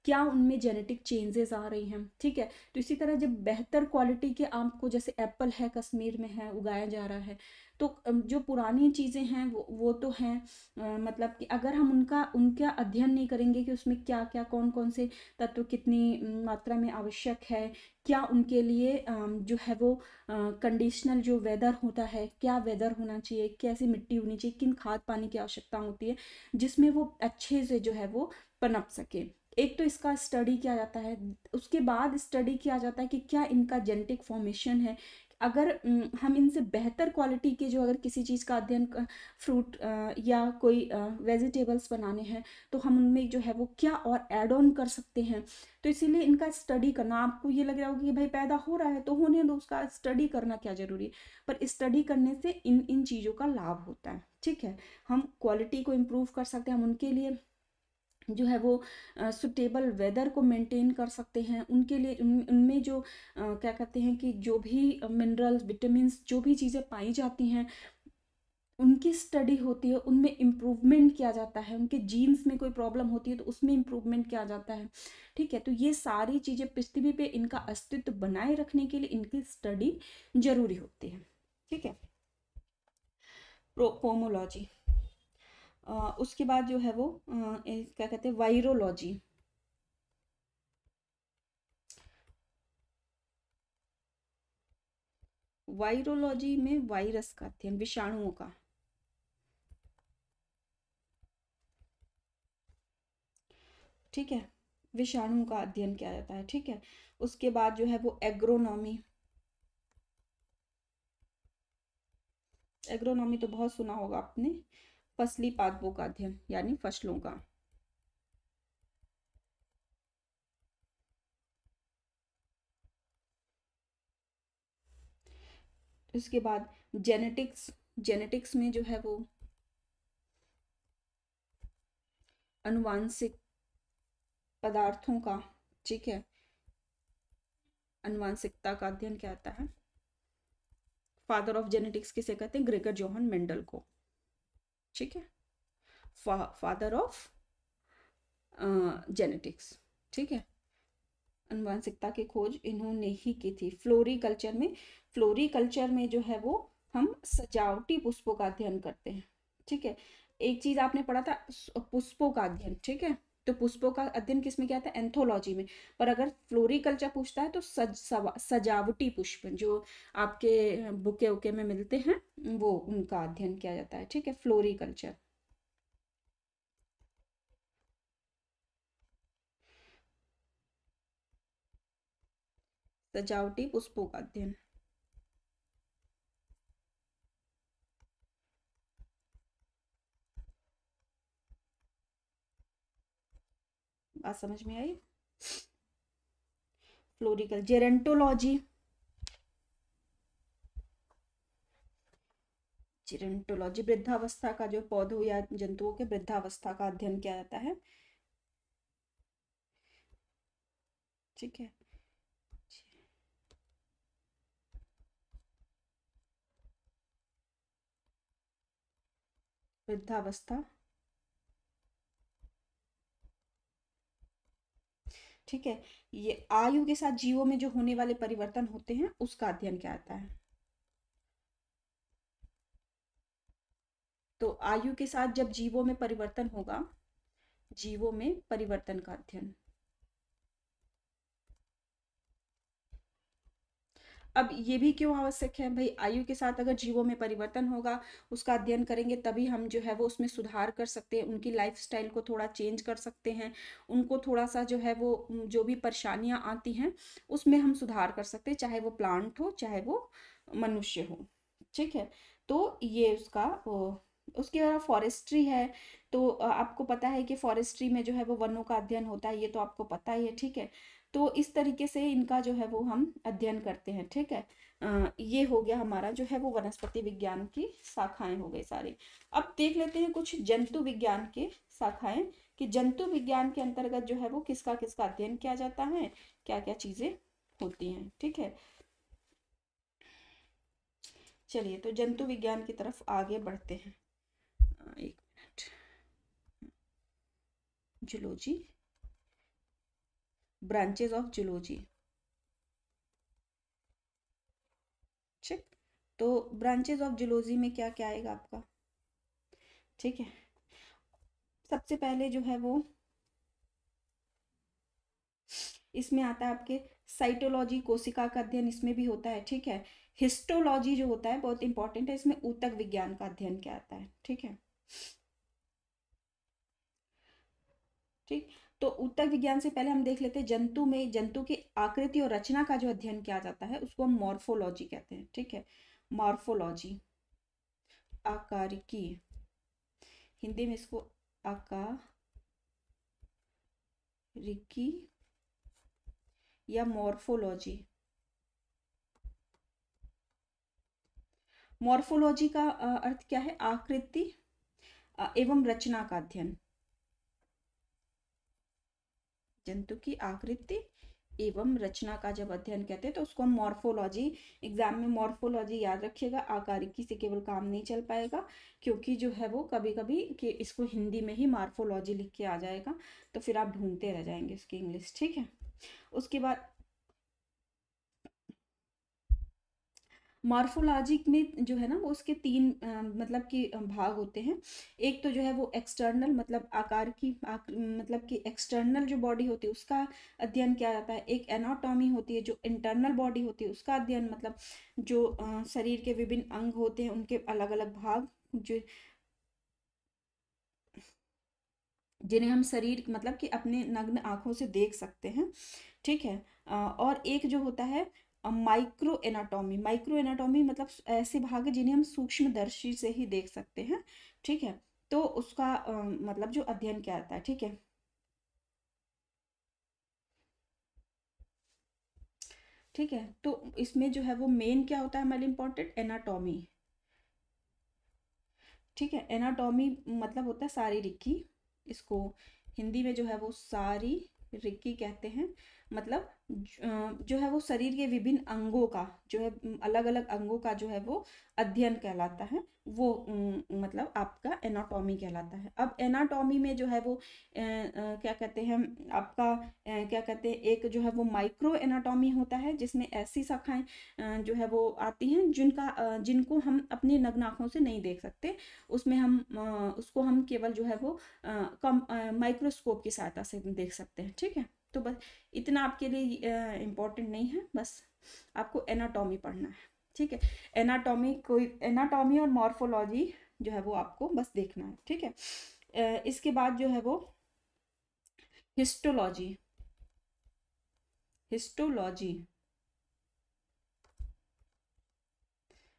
क्या उनमें जेनेटिक चेंजेस आ रही हैं, ठीक है। तो इसी तरह जब बेहतर क्वालिटी के आम को, जैसे एप्पल है कश्मीर में है उगाया जा रहा है, तो जो पुरानी चीज़ें हैं वो तो हैं, मतलब कि अगर हम उनका अध्ययन नहीं करेंगे कि उसमें क्या क्या कौन कौन से तत्व कितनी मात्रा में आवश्यक है, क्या उनके लिए जो है वो कंडीशनल जो वेदर होता है, क्या वेदर होना चाहिए, कैसी मिट्टी होनी चाहिए, किन खाद पानी की आवश्यकता होती है जिसमें वो अच्छे से जो है वो पनप सके, एक तो इसका स्टडी किया जाता है। उसके बाद स्टडी किया जाता है कि क्या इनका जेनेटिक फॉर्मेशन है, अगर हम इनसे बेहतर क्वालिटी के जो अगर किसी चीज़ का अध्ययन, फ्रूट या कोई वेजिटेबल्स बनाने हैं, तो हम उनमें जो है वो क्या और ऐड ऑन कर सकते हैं, तो इसीलिए इनका स्टडी करना, आपको ये लग रहा होगा कि भाई पैदा हो रहा है तो होने दो, उसका स्टडी करना क्या ज़रूरी है, पर स्टडी करने से इन इन चीज़ों का लाभ होता है, ठीक है। हम क्वालिटी को इम्प्रूव कर सकते हैं, हम उनके लिए जो है वो सुटेबल वेदर को मेंटेन कर सकते हैं, उनके लिए उनमें जो क्या कहते हैं कि जो भी मिनरल्स विटामिन्स जो भी चीज़ें पाई जाती हैं उनकी स्टडी होती है, उनमें इम्प्रूवमेंट किया जाता है, उनके जीन्स में कोई प्रॉब्लम होती है तो उसमें इम्प्रूवमेंट किया जाता है। ठीक है, तो ये सारी चीज़ें पृथ्वी पे इनका अस्तित्व बनाए रखने के लिए इनकी स्टडी जरूरी होती है। ठीक है, पोमोलॉजी। उसके बाद जो है वो क्या कहते हैं, वायरोलॉजी। वायरोलॉजी में वायरस का अध्ययन, विषाणुओं का। ठीक है, विषाणुओं का अध्ययन किया जाता है। ठीक है, उसके बाद जो है वो एग्रोनॉमी। एग्रोनॉमी तो बहुत सुना होगा आपने, फसली पादपों का अध्ययन यानी फसलों का। उसके बाद जेनेटिक्स। जेनेटिक्स में जो है वो अनुवांशिक पदार्थों का, ठीक है, अनुवांशिकता का अध्ययन क्या आता है। फादर ऑफ जेनेटिक्स किसे कहते हैं, ग्रेगर जोहन मेंडल को। ठीक है, फादर ऑफ जेनेटिक्स। ठीक है, अनुवांशिकता की खोज इन्होंने ही की थी। फ्लोरीकल्चर में, फ्लोरीकल्चर में जो है वो हम सजावटी पुष्पों का अध्ययन करते हैं। ठीक है, एक चीज आपने पढ़ा था पुष्पों का अध्ययन। ठीक है, तो पुष्पों का अध्ययन किसमें किया था, एंथोलॉजी में। पर अगर फ्लोरीकल्चर पूछता है तो सजावटी पुष्प जो आपके बुके उके में मिलते हैं वो उनका अध्ययन किया जाता है। ठीक है, फ्लोरीकल्चर। सजावटी पुष्पों का अध्ययन। बात समझ में आई। फ्लोरिकल, जेरेंटोलॉजी। जेरेंटोलॉजी वृद्धावस्था का, जो पौधों या जंतुओं के वृद्धावस्था का अध्ययन किया जाता है। ठीक है, वृद्धावस्था। ठीक है, ये आयु के साथ जीवों में जो होने वाले परिवर्तन होते हैं उसका अध्ययन क्या आता है। तो आयु के साथ जब जीवों में परिवर्तन होगा, जीवों में परिवर्तन का अध्ययन। अब ये भी क्यों आवश्यक है भाई, आयु के साथ अगर जीवों में परिवर्तन होगा उसका अध्ययन करेंगे तभी हम जो है वो उसमें सुधार कर सकते हैं, उनकी लाइफस्टाइल को थोड़ा चेंज कर सकते हैं, उनको थोड़ा सा जो है वो जो भी परेशानियां आती हैं उसमें हम सुधार कर सकते हैं, चाहे वो प्लांट हो चाहे वो मनुष्य हो। ठीक है, तो ये उसका उसके बाद फॉरेस्ट्री है। तो आपको पता है कि फॉरेस्ट्री में जो है वो वनों का अध्ययन होता है, ये तो आपको पता ही है। ठीक है, तो इस तरीके से इनका जो है वो हम अध्ययन करते हैं। ठीक है, ये हो गया हमारा जो है वो वनस्पति विज्ञान की शाखाएं हो गई सारी। अब देख लेते हैं कुछ जंतु विज्ञान के शाखाएं, कि जंतु विज्ञान के अंतर्गत जो है वो किसका किसका अध्ययन किया जाता है, क्या क्या चीजें होती हैं। ठीक है, चलिए तो जंतु विज्ञान की तरफ आगे बढ़ते हैं। एक minute, zoology, branches of zoology. ठीक, तो ब्रांचेस ऑफ जूलॉजी में क्या क्या आएगा आपका। ठीक है, सबसे पहले जो है वो इसमें आता है आपके साइटोलॉजी, कोशिका का अध्ययन इसमें भी होता है। ठीक है, हिस्टोलॉजी जो होता है बहुत इंपॉर्टेंट है, इसमें ऊतक विज्ञान का अध्ययन क्या आता है। ठीक है, ठीक, तो ऊतक विज्ञान से पहले हम देख लेते हैं जंतु में, जंतु की आकृति और रचना का जो अध्ययन किया जाता है उसको हम मॉर्फोलॉजी कहते हैं। ठीक है, मॉर्फोलॉजी, आकारिकी, हिंदी में इसको आकारिकी या मॉर्फोलॉजी। मॉर्फोलॉजी का अर्थ क्या है, आकृति एवं रचना का अध्ययन। जंतु की आकृति एवं रचना का जब अध्ययन कहते हैं तो उसको हम मॉर्फोलॉजी, एग्जाम में मॉर्फोलॉजी याद रखिएगा, आकारिकी से केवल काम नहीं चल पाएगा, क्योंकि जो है वो कभी कभी कि इसको हिंदी में ही मॉर्फोलॉजी लिख के आ जाएगा, तो फिर आप ढूंढते रह जाएंगे इसकी इंग्लिश, ठीक है। उसके बाद मॉर्फोलॉजिक में जो है ना वो उसके तीन मतलब कि भाग होते हैं। एक तो जो है वो एक्सटर्नल, मतलब आकार की मतलब कि एक्सटर्नल जो बॉडी होती है उसका अध्ययन किया जाता है। एक एनाटॉमी होती है जो इंटरनल बॉडी होती है उसका अध्ययन, मतलब जो शरीर के विभिन्न अंग होते हैं उनके अलग अलग भाग जो जिन्हें हम शरीर मतलब कि अपने नग्न आंखों से देख सकते हैं, ठीक है। और एक जो होता है माइक्रो एनाटॉमी, माइक्रो एनाटॉमी मतलब ऐसे भाग है जिन्हें हम सूक्ष्मदर्शी से ही देख सकते हैं, ठीक है। तो उसका मतलब जो अध्ययन किया जाता है, ठीक है। ठीक है, तो इसमें जो है वो मेन क्या होता है हमारे इम्पोर्टेंट, एनाटॉमी, ठीक है। एनाटॉमी मतलब होता है शारीरिकी, इसको हिंदी में जो है वो शारीरिकी कहते हैं। मतलब जो है वो शरीर के विभिन्न अंगों का जो है, अलग अलग अंगों का जो है वो अध्ययन कहलाता है, वो मतलब आपका एनाटॉमी कहलाता है। अब एनाटॉमी में जो है वो क्या कहते हैं आपका क्या कहते हैं, एक जो है वो माइक्रो एनाटॉमी होता है जिसमें ऐसी शाखाएं जो है वो आती हैं जिनको हम अपनी नग्न आंखों से नहीं देख सकते। उसमें हम उसको हम केवल जो है वो कम माइक्रोस्कोप की सहायता से देख सकते हैं, ठीक है। तो बस इतना आपके लिए इम्पोर्टेंट नहीं है, बस आपको एनाटॉमी पढ़ना है, ठीक है। एनाटॉमी और मॉर्फोलॉजी जो है वो आपको बस देखना है, ठीक है। इसके बाद जो है वो हिस्टोलॉजी, हिस्टोलॉजी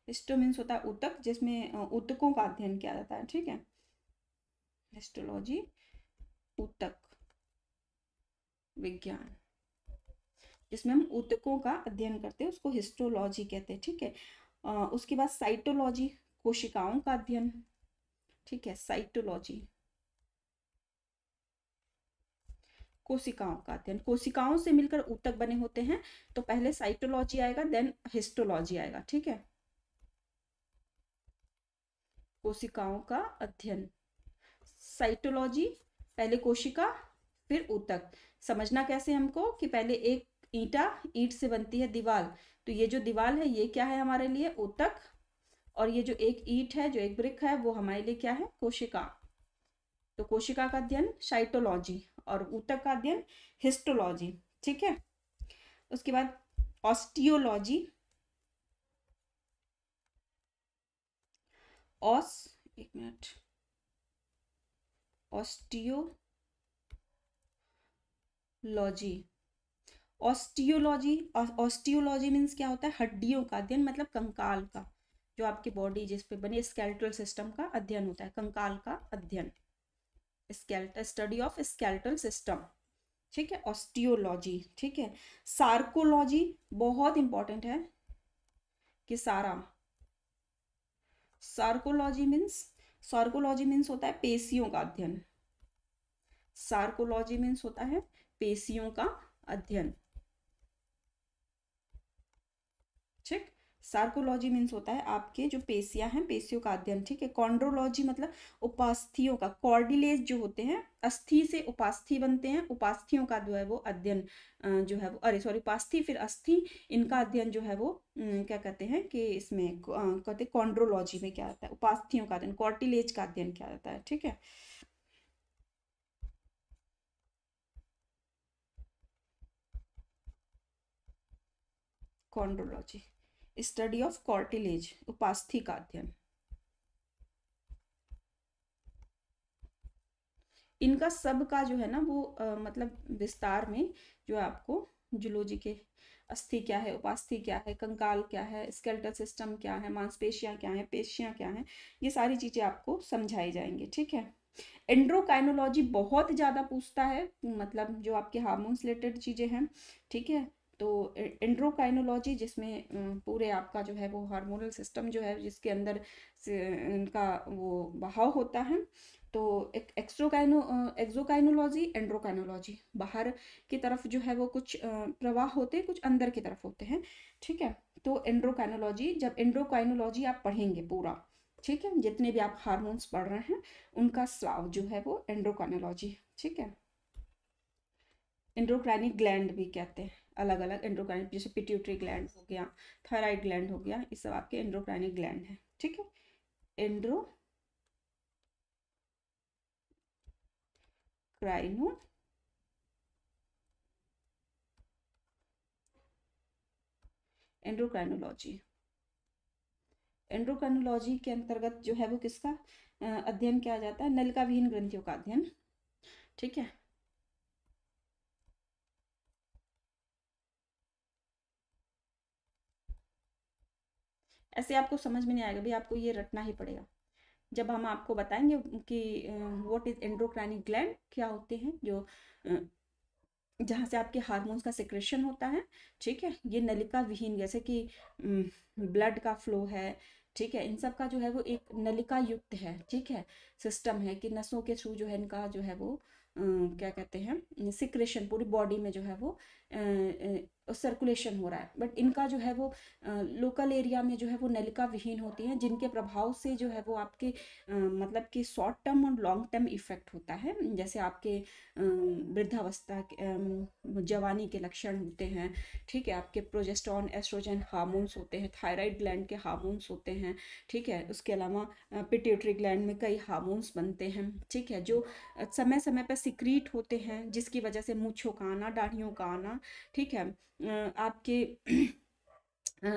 हिस्टो मीन्स होता है ऊतक, जिसमें ऊतकों का अध्ययन किया जाता है, ठीक है। हिस्टोलॉजी ऊतक विज्ञान, जिसमें हम ऊतकों का अध्ययन करते हैं उसको हिस्टोलॉजी कहते हैं, ठीक है। उसके बाद साइटोलॉजी, कोशिकाओं का अध्ययन, ठीक है। साइटोलॉजी कोशिकाओं का अध्ययन, कोशिकाओं से मिलकर ऊतक बने होते हैं, तो पहले साइटोलॉजी आएगा देन हिस्टोलॉजी आएगा, ठीक है। कोशिकाओं का अध्ययन, साइटोलॉजी, पहले कोशिका फिर ऊतक। समझना कैसे हमको कि पहले एक ईंट से बनती है दीवार, तो ये जो दीवार है ये क्या है हमारे लिए, ऊतक। और ये जो एक ईंट है, जो एक ब्रिक है, वो हमारे लिए क्या है, कोशिका। तो कोशिका का अध्ययन साइटोलॉजी और ऊतक का अध्ययन हिस्टोलॉजी, ठीक है। उसके बाद ऑस्टियोलॉजी, ऑस एक मिनट ऑस्टियोलॉजी, ऑस्टियोलॉजी मीन्स क्या होता है, हड्डियों का अध्ययन, मतलब कंकाल का, जो आपकी बॉडी जिस पे बनी स्केलेटल सिस्टम का अध्ययन होता है, कंकाल का अध्ययन, स्टडी ऑफ स्केलेटल सिस्टम, ठीक है, ऑस्टियोलॉजी, ठीक है। सार्कोलॉजी बहुत इंपॉर्टेंट है कि सार्कोलॉजी मीन्स, सार्कोलॉजी मीन्स होता है पेशियों का अध्ययन, सार्कोलॉजी मीन्स होता है पेशियों का अध्ययन, ठीक। सार्कोलॉजी मीन्स होता है आपके जो पेशियां हैं, पेशियों का अध्ययन, ठीक है। कॉन्ड्रोलॉजी मतलब उपास्थियों का, कॉर्डिलेज जो होते हैं, अस्थि से उपास्थि बनते हैं, उपास्थियों का जो है वो अध्ययन जो है वो, अरे सॉरी, उपास्थि फिर अस्थि, इनका अध्ययन जो है वो क्या कहते हैं कि इसमें कहते हैं कॉन्ड्रोलॉजी में क्या आता है, उपास्थियों का अध्ययन, कॉर्टिलेज का अध्ययन किया जाता है, ठीक है। कॉन्ड्रोलॉजी स्टडी ऑफ कॉर्टिलेज, उपास्थि का अध्ययन। इनका सब का जो है ना वो मतलब विस्तार में जो है आपको जूलॉजी के, अस्थि क्या है, उपास्थि क्या है, कंकाल क्या है, स्केलेटल सिस्टम क्या है, मांसपेशियां क्या है, पेशियां क्या हैं, ये सारी चीजें आपको समझाई जाएंगी, ठीक है। एंड्रोकाइनोलॉजी बहुत ज़्यादा पूछता है, मतलब जो आपके हार्मोन्स रिलेटेड चीज़ें हैं, ठीक है। तो एंड्रोकाइनोलॉजी जिसमें पूरे आपका जो है वो हार्मोनल सिस्टम जो है जिसके अंदर से इनका वो बहाव होता है, तो एक एक्सोकाइनोलॉजी, एंड्रोकाइनोलॉजी, बाहर की तरफ जो है वो कुछ प्रवाह होते हैं, कुछ अंदर की तरफ होते हैं, ठीक है। तो एंड्रोकाइनोलॉजी, जब एंड्रोकाइनोलॉजी आप पढ़ेंगे पूरा, ठीक है, जितने भी आप हार्मोन्स पढ़ रहे हैं उनका स्राव जो है वो एंड्रोकाइनोलॉजी, ठीक है। एंड्रोक्राइनिक ग्लैंड भी कहते हैं, अलग अलग एंड्रोक्राइनिक, जैसे पिट्यूटरी ग्लैंड हो गया, थायराइड ग्लैंड हो गया, ये सब आपके एंड्रोक्राइनिक ग्लैंड है, ठीक है। एंड्रोक्राइनो एंड्रोक्राइनोलॉजी, एंड्रोक्राइनोलॉजी के अंतर्गत जो है वो किसका अध्ययन किया जाता है? नलिका विहीन ग्रंथियों का अध्ययन, ठीक है। ऐसे आपको समझ में नहीं आएगा भाई, आपको ये रटना ही पड़ेगा। जब हम आपको बताएंगे कि व्हाट इज एंड्रोक्राइनिक ग्लैंड, क्या होते हैं, जो अ, जहाँ से आपके हार्मोन्स का सिक्रेशन होता है, ठीक है। ये नलिका विहीन, जैसे कि ब्लड का फ्लो है, ठीक है, इन सब का जो है वो एक नलिका युक्त है, ठीक है, सिस्टम है कि नसों के थ्रू जो है इनका जो है वो क्या कहते हैं, सिक्रेशन पूरी बॉडी में जो है वो सर्कुलेशन हो रहा है। बट इनका जो है वो लोकल एरिया में जो है वो नलिका विहीन होती हैं, जिनके प्रभाव से जो है वो आपके मतलब कि शॉर्ट टर्म और लॉन्ग टर्म इफेक्ट होता है। जैसे आपके वृद्धावस्था जवानी के लक्षण होते हैं, ठीक है, आपके प्रोजेस्टेरॉन एस्ट्रोजन हार्मोन्स होते हैं, थायराइड ग्लैंड के हार्मोन्स होते हैं, ठीक है। उसके अलावा पिट्यूटरी ग्लैंड में कई हार्मोन्स बनते हैं, ठीक है, जो समय समय पर सिक्रीट होते हैं, जिसकी वजह से मूंछों का आना, दाढ़ियों का आना, ठीक है, आपके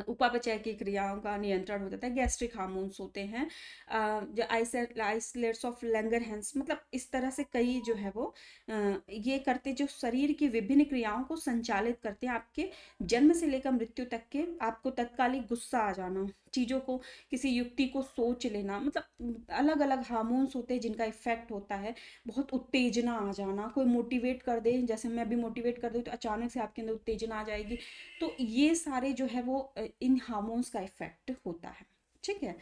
उपापचय की क्रियाओं का नियंत्रण हो जाता है। गैस्ट्रिक हार्मोन्स होते हैं, जो आइसलेट्स ऑफ लैंगरहैंस, मतलब इस तरह से कई जो है वो ये करते, जो शरीर की विभिन्न क्रियाओं को संचालित करते हैं। आपके जन्म से लेकर मृत्यु तक के, आपको तत्कालिक गुस्सा आ जाना, चीज़ों को, किसी युक्ति को सोच लेना, मतलब अलग अलग हार्मोन्स होते हैं जिनका इफेक्ट होता है। बहुत उत्तेजना आ जाना, कोई मोटिवेट कर दे, जैसे मैं भी मोटिवेट कर दूँ तो अचानक से आपके अंदर उत्तेजना आ जाएगी। तो ये सारे जो है वो इन हार्मोन्स का इफेक्ट होता है, ठीक है।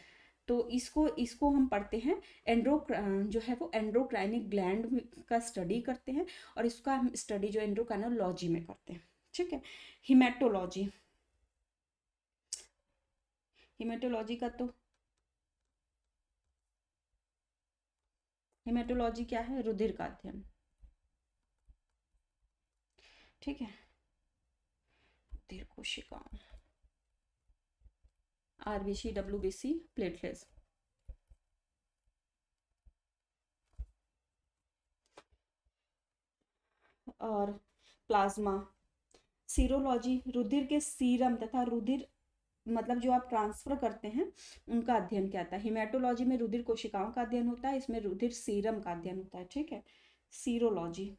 तो इसको इसको हम पढ़ते हैं, एंड्रो जो है वो एंड्रोक्राइनिक ग्लैंड का स्टडी करते हैं, और इसका हम स्टडी जो एंड्रोक्राइनोलॉजी में करते हैं, ठीक है। हिमेटोलॉजी, हिमेटोलॉजी का तो, हिमेटोलॉजी क्या है? रुधिर का अध्ययन, ठीक है, रुधिर कोशिकाओं, आरबीसी, डब्ल्यूबीसी, प्लेटलेट्स। और प्लाज्मा, सीरोलॉजी, रुधिर के सीरम तथा रुधिर, मतलब जो आप ट्रांसफर करते हैं उनका अध्ययन क्या था। हिमेटोलॉजी में रुधिर कोशिकाओं का अध्ययन होता है, इसमें रुधिर सीरम का अध्ययन होता है, ठीक है। सीरोलॉजी,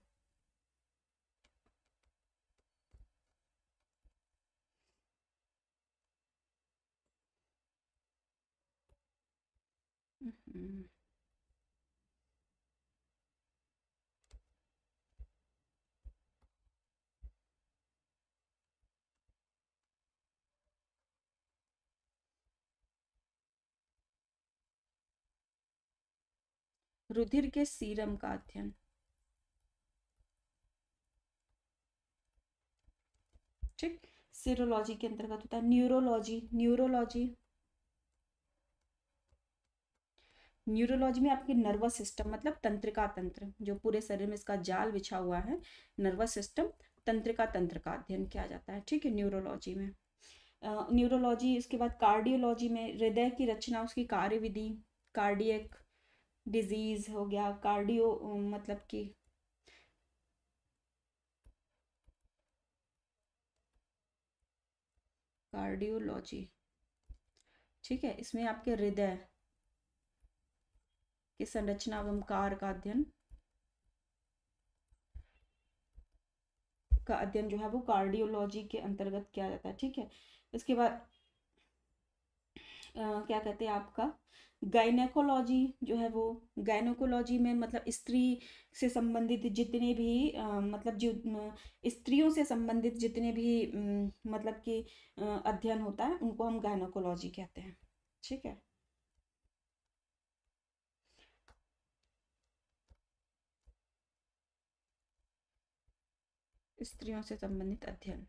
रुधिर के सीरम का अध्ययन, ठीक। सीरोलॉजी के अंतर्गत होता है न्यूरोलॉजी, न्यूरोलॉजी, न्यूरोलॉजी में आपके नर्वस सिस्टम, मतलब तंत्रिका तंत्र, जो पूरे शरीर में इसका जाल बिछा हुआ है, नर्वस सिस्टम, तंत्रिका तंत्र का अध्ययन किया जाता है, ठीक है, न्यूरोलॉजी में। न्यूरोलॉजी, इसके बाद कार्डियोलॉजी में हृदय की रचना, उसकी कार्यविधि, कार्डियक डिजीज हो गया, कार्डियो मतलब कि कार्डियोलॉजी, ठीक है, इसमें आपके हृदय की संरचना एवं कार्य का अध्ययन जो है वो कार्डियोलॉजी के अंतर्गत किया जाता है, ठीक है। इसके बाद क्या कहते हैं आपका गायनेकोलॉजी जो है वो, गायनेकोलॉजी में मतलब स्त्री से संबंधित जितने भी मतलब जो स्त्रियों से संबंधित जितने भी मतलब कि अध्ययन होता है उनको हम गायनेकोलॉजी कहते हैं, ठीक है। स्त्रियों से संबंधित अध्ययन,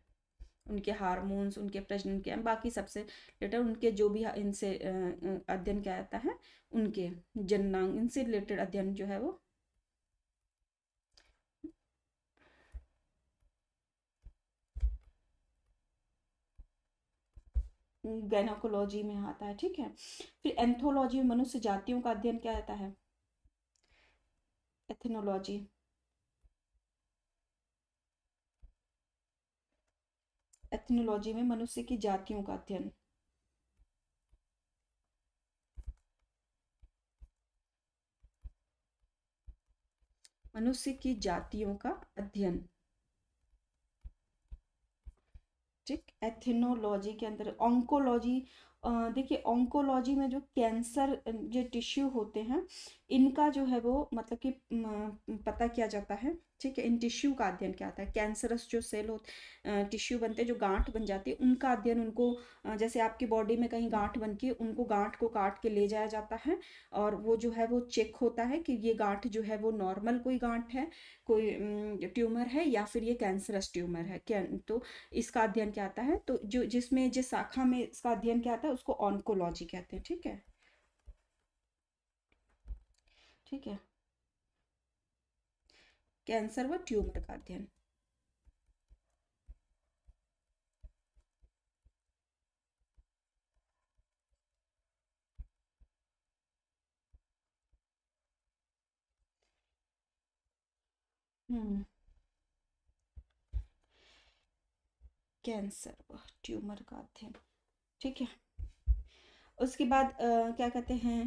उनके हार्मोन्स, उनके प्रजनन के बाकी सबसे रिलेटेड उनके जो भी इनसे अध्ययन किया जाता है, उनके जननांग, इनसे रिलेटेड अध्ययन जो है वो गायनेकोलॉजी में आता है। ठीक है। फिर एंथोलॉजी में मनुष्य जातियों का अध्ययन किया जाता है। एथनोलॉजी, एथनोलॉजी में मनुष्य की जातियों का अध्ययन। मनुष्य की जातियों का अध्ययन। ठीक। एथनोलॉजी के अंदर ऑन्कोलॉजी, देखिए ऑन्कोलॉजी में जो कैंसर जो टिश्यू होते हैं, इनका जो है वो मतलब कि पता किया जाता है। ठीक है। इन टिश्यू का अध्ययन क्या आता है, कैंसरस जो सेल होते टिश्यू बनते हैं, जो गांठ बन जाती है, उनका अध्ययन उनको जैसे आपकी बॉडी में कहीं गांठ बन के उनको गांठ को काट के ले जाया जाता है और वो जो है वो चेक होता है कि ये गांठ जो है वो नॉर्मल कोई गांठ है, कोई ट्यूमर है या फिर ये कैंसरस ट्यूमर है क्या। तो इसका अध्ययन क्या आता है, तो जो जिसमें जिस शाखा में इसका अध्ययन क्या आता है उसको ऑन्कोलॉजी कहते हैं। ठीक है। ठीक है। कैंसर व ट्यूमर का अध्ययन। हम्म। कैंसर व ट्यूमर का अध्ययन। ठीक है। उसके बाद क्या कहते हैं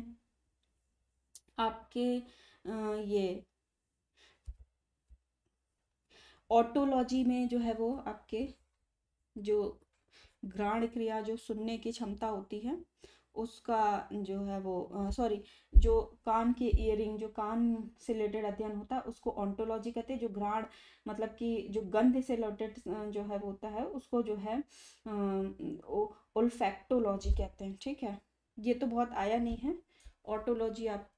आपके ये ऑटोलॉजी में जो है वो आपके जो घ्राण क्रिया, जो सुनने की क्षमता होती है उसका जो है वो सॉरी, जो कान के इयरिंग, जो कान से रिलेटेड अध्ययन होता है उसको ऑन्टोलॉजी कहते हैं। जो घ्राण मतलब कि जो गंध से रिलेटेड जो है वो होता है उसको जो है ओल्फैक्टोलॉजी कहते हैं। ठीक है। ये तो बहुत आया नहीं है ऑटोलॉजी। आप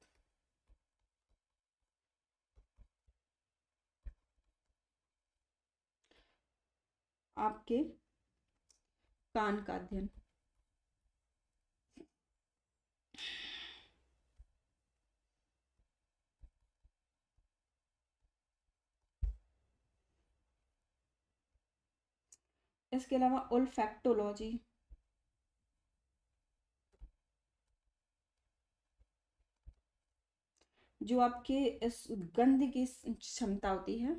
आपके कान का अध्ययन। इसके अलावा ओल्फैक्टोलॉजी, जो आपके इस गंध की क्षमता होती है,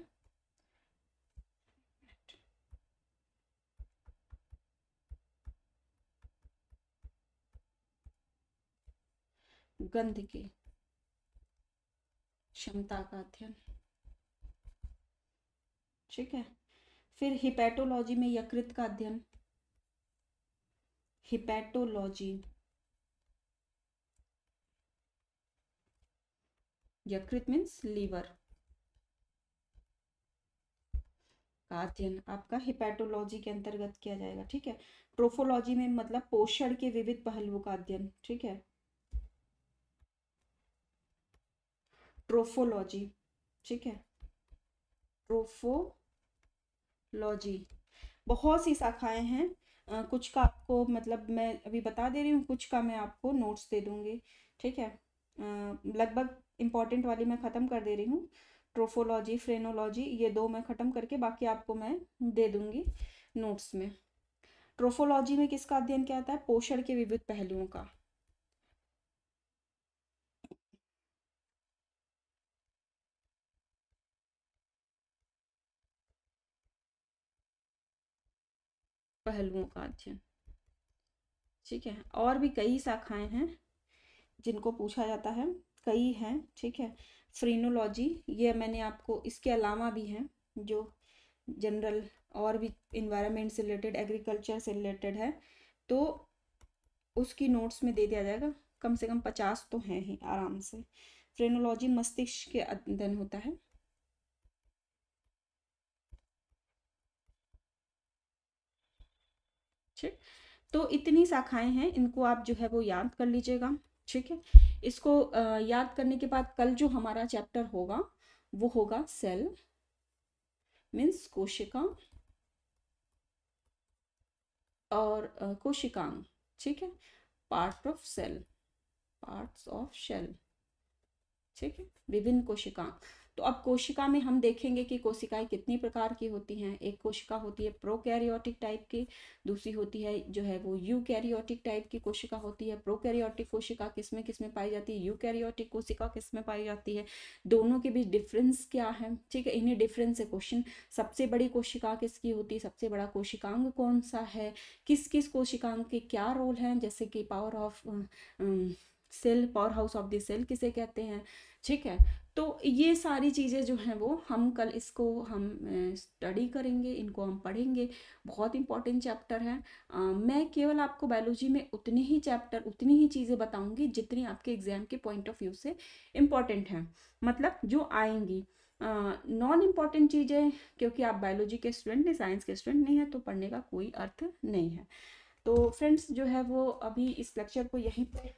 गंध की क्षमता का अध्ययन। ठीक है। फिर हिपैटोलॉजी में यकृत का अध्ययन। हिपैटोलॉजी, यकृत मीन्स लीवर का अध्ययन आपका हिपैटोलॉजी के अंतर्गत किया जाएगा। ठीक है। ट्रोफोलॉजी में मतलब पोषण के विविध पहलुओं का अध्ययन। ठीक है। ट्रोफोलॉजी। ठीक है। ट्रोफोलॉजी बहुत सी शाखाएं हैं। कुछ का आपको मतलब मैं अभी बता दे रही हूँ, कुछ का मैं आपको नोट्स दे दूंगी। ठीक है। लगभग इम्पॉर्टेंट वाली मैं ख़त्म कर दे रही हूँ। ट्रोफोलॉजी, फ्रेनोलॉजी, ये दो मैं ख़त्म करके बाकी आपको मैं दे दूंगी नोट्स में। ट्रोफोलॉजी में किसका अध्ययन क्या आता है, पोषण के विविध पहलुओं का। पहलुओं का अध्ययन। ठीक है। और भी कई शाखाएं हैं जिनको पूछा जाता है, कई हैं। ठीक है। फ्रीनोलॉजी, ये मैंने आपको, इसके अलावा भी हैं जो जनरल और भी इन्वायरमेंट से रिलेटेड, एग्रीकल्चर से रिलेटेड है, तो उसकी नोट्स में दे दिया जाएगा। कम से कम 50 तो हैं ही आराम से। फ्रेनोलॉजी मस्तिष्क के अध्ययन होता है। ठीक। तो इतनी शाखाएं हैं, इनको आप जो है वो याद कर लीजिएगा। ठीक है। इसको याद करने के बाद कल जो हमारा चैप्टर होगा वो होगा सेल मीन्स कोशिका और कोशिकांग, ठीक है, part of cell, parts of cell, ठीक है, विभिन्न कोशिकाएं। तो अब कोशिका में हम देखेंगे कि कोशिकाएं कितनी प्रकार की होती हैं। एक कोशिका होती है प्रोकैरियोटिक टाइप की, दूसरी होती है जो है वो यूकैरियोटिक टाइप की कोशिका होती है। प्रोकैरियोटिक कोशिका किस में पाई जाती है, यूकैरियोटिक कोशिका किस में पाई जाती है, दोनों के बीच डिफरेंस क्या है, ठीक है। इन्हीं डिफरेंस से क्वेश्चन, सबसे बड़ी कोशिका किसकी होती है, सबसे बड़ा कोशिकांग कौन सा है, किस किस कोशिकांग के क्या रोल हैं, जैसे कि power of cell, power house of the cell किसे कहते हैं, ठीक है। तो ये सारी चीज़ें जो हैं वो हम कल इसको हम स्टडी करेंगे, इनको हम पढ़ेंगे। बहुत इंपॉर्टेंट चैप्टर है। मैं केवल आपको बायोलॉजी में उतने ही चैप्टर, उतनी ही चीज़ें बताऊंगी जितनी आपके एग्जाम के पॉइंट ऑफ व्यू से इम्पॉर्टेंट हैं, मतलब जो आएंगी। नॉन इम्पॉर्टेंट चीज़ें, क्योंकि आप बायोलॉजी के स्टूडेंट नहीं, साइंस के स्टूडेंट नहीं है, तो पढ़ने का कोई अर्थ नहीं है। तो फ्रेंड्स जो है वो अभी इस लेक्चर को यहीं पर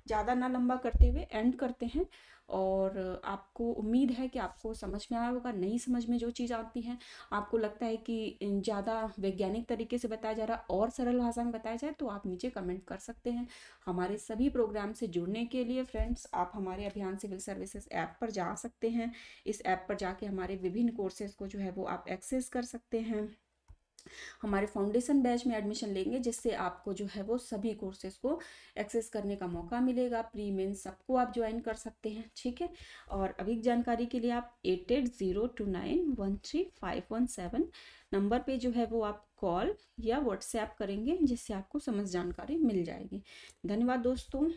ज़्यादा ना लंबा करते हुए एंड करते हैं। और आपको उम्मीद है कि आपको समझ में आया होगा। नई समझ में जो चीज़ आती हैं, आपको लगता है कि ज़्यादा वैज्ञानिक तरीके से बताया जा रहा और सरल भाषा में बताया जाए, तो आप नीचे कमेंट कर सकते हैं। हमारे सभी प्रोग्राम से जुड़ने के लिए फ्रेंड्स आप हमारे अभियान सिविल सर्विसेज ऐप पर जा सकते हैं। इस ऐप पर जाके हमारे विभिन्न कोर्सेज को जो है वो आप एक्सेस कर सकते हैं। हमारे फाउंडेशन बैच में एडमिशन लेंगे, जिससे आपको जो है वो सभी कोर्सेज को एक्सेस करने का मौका मिलेगा। प्री मेंस सबको आप ज्वाइन कर सकते हैं, ठीक है। और अधिक जानकारी के लिए आप 8802913517 नंबर पे जो है वो आप कॉल या व्हाट्सएप करेंगे, जिससे आपको समस्त जानकारी मिल जाएगी। धन्यवाद दोस्तों।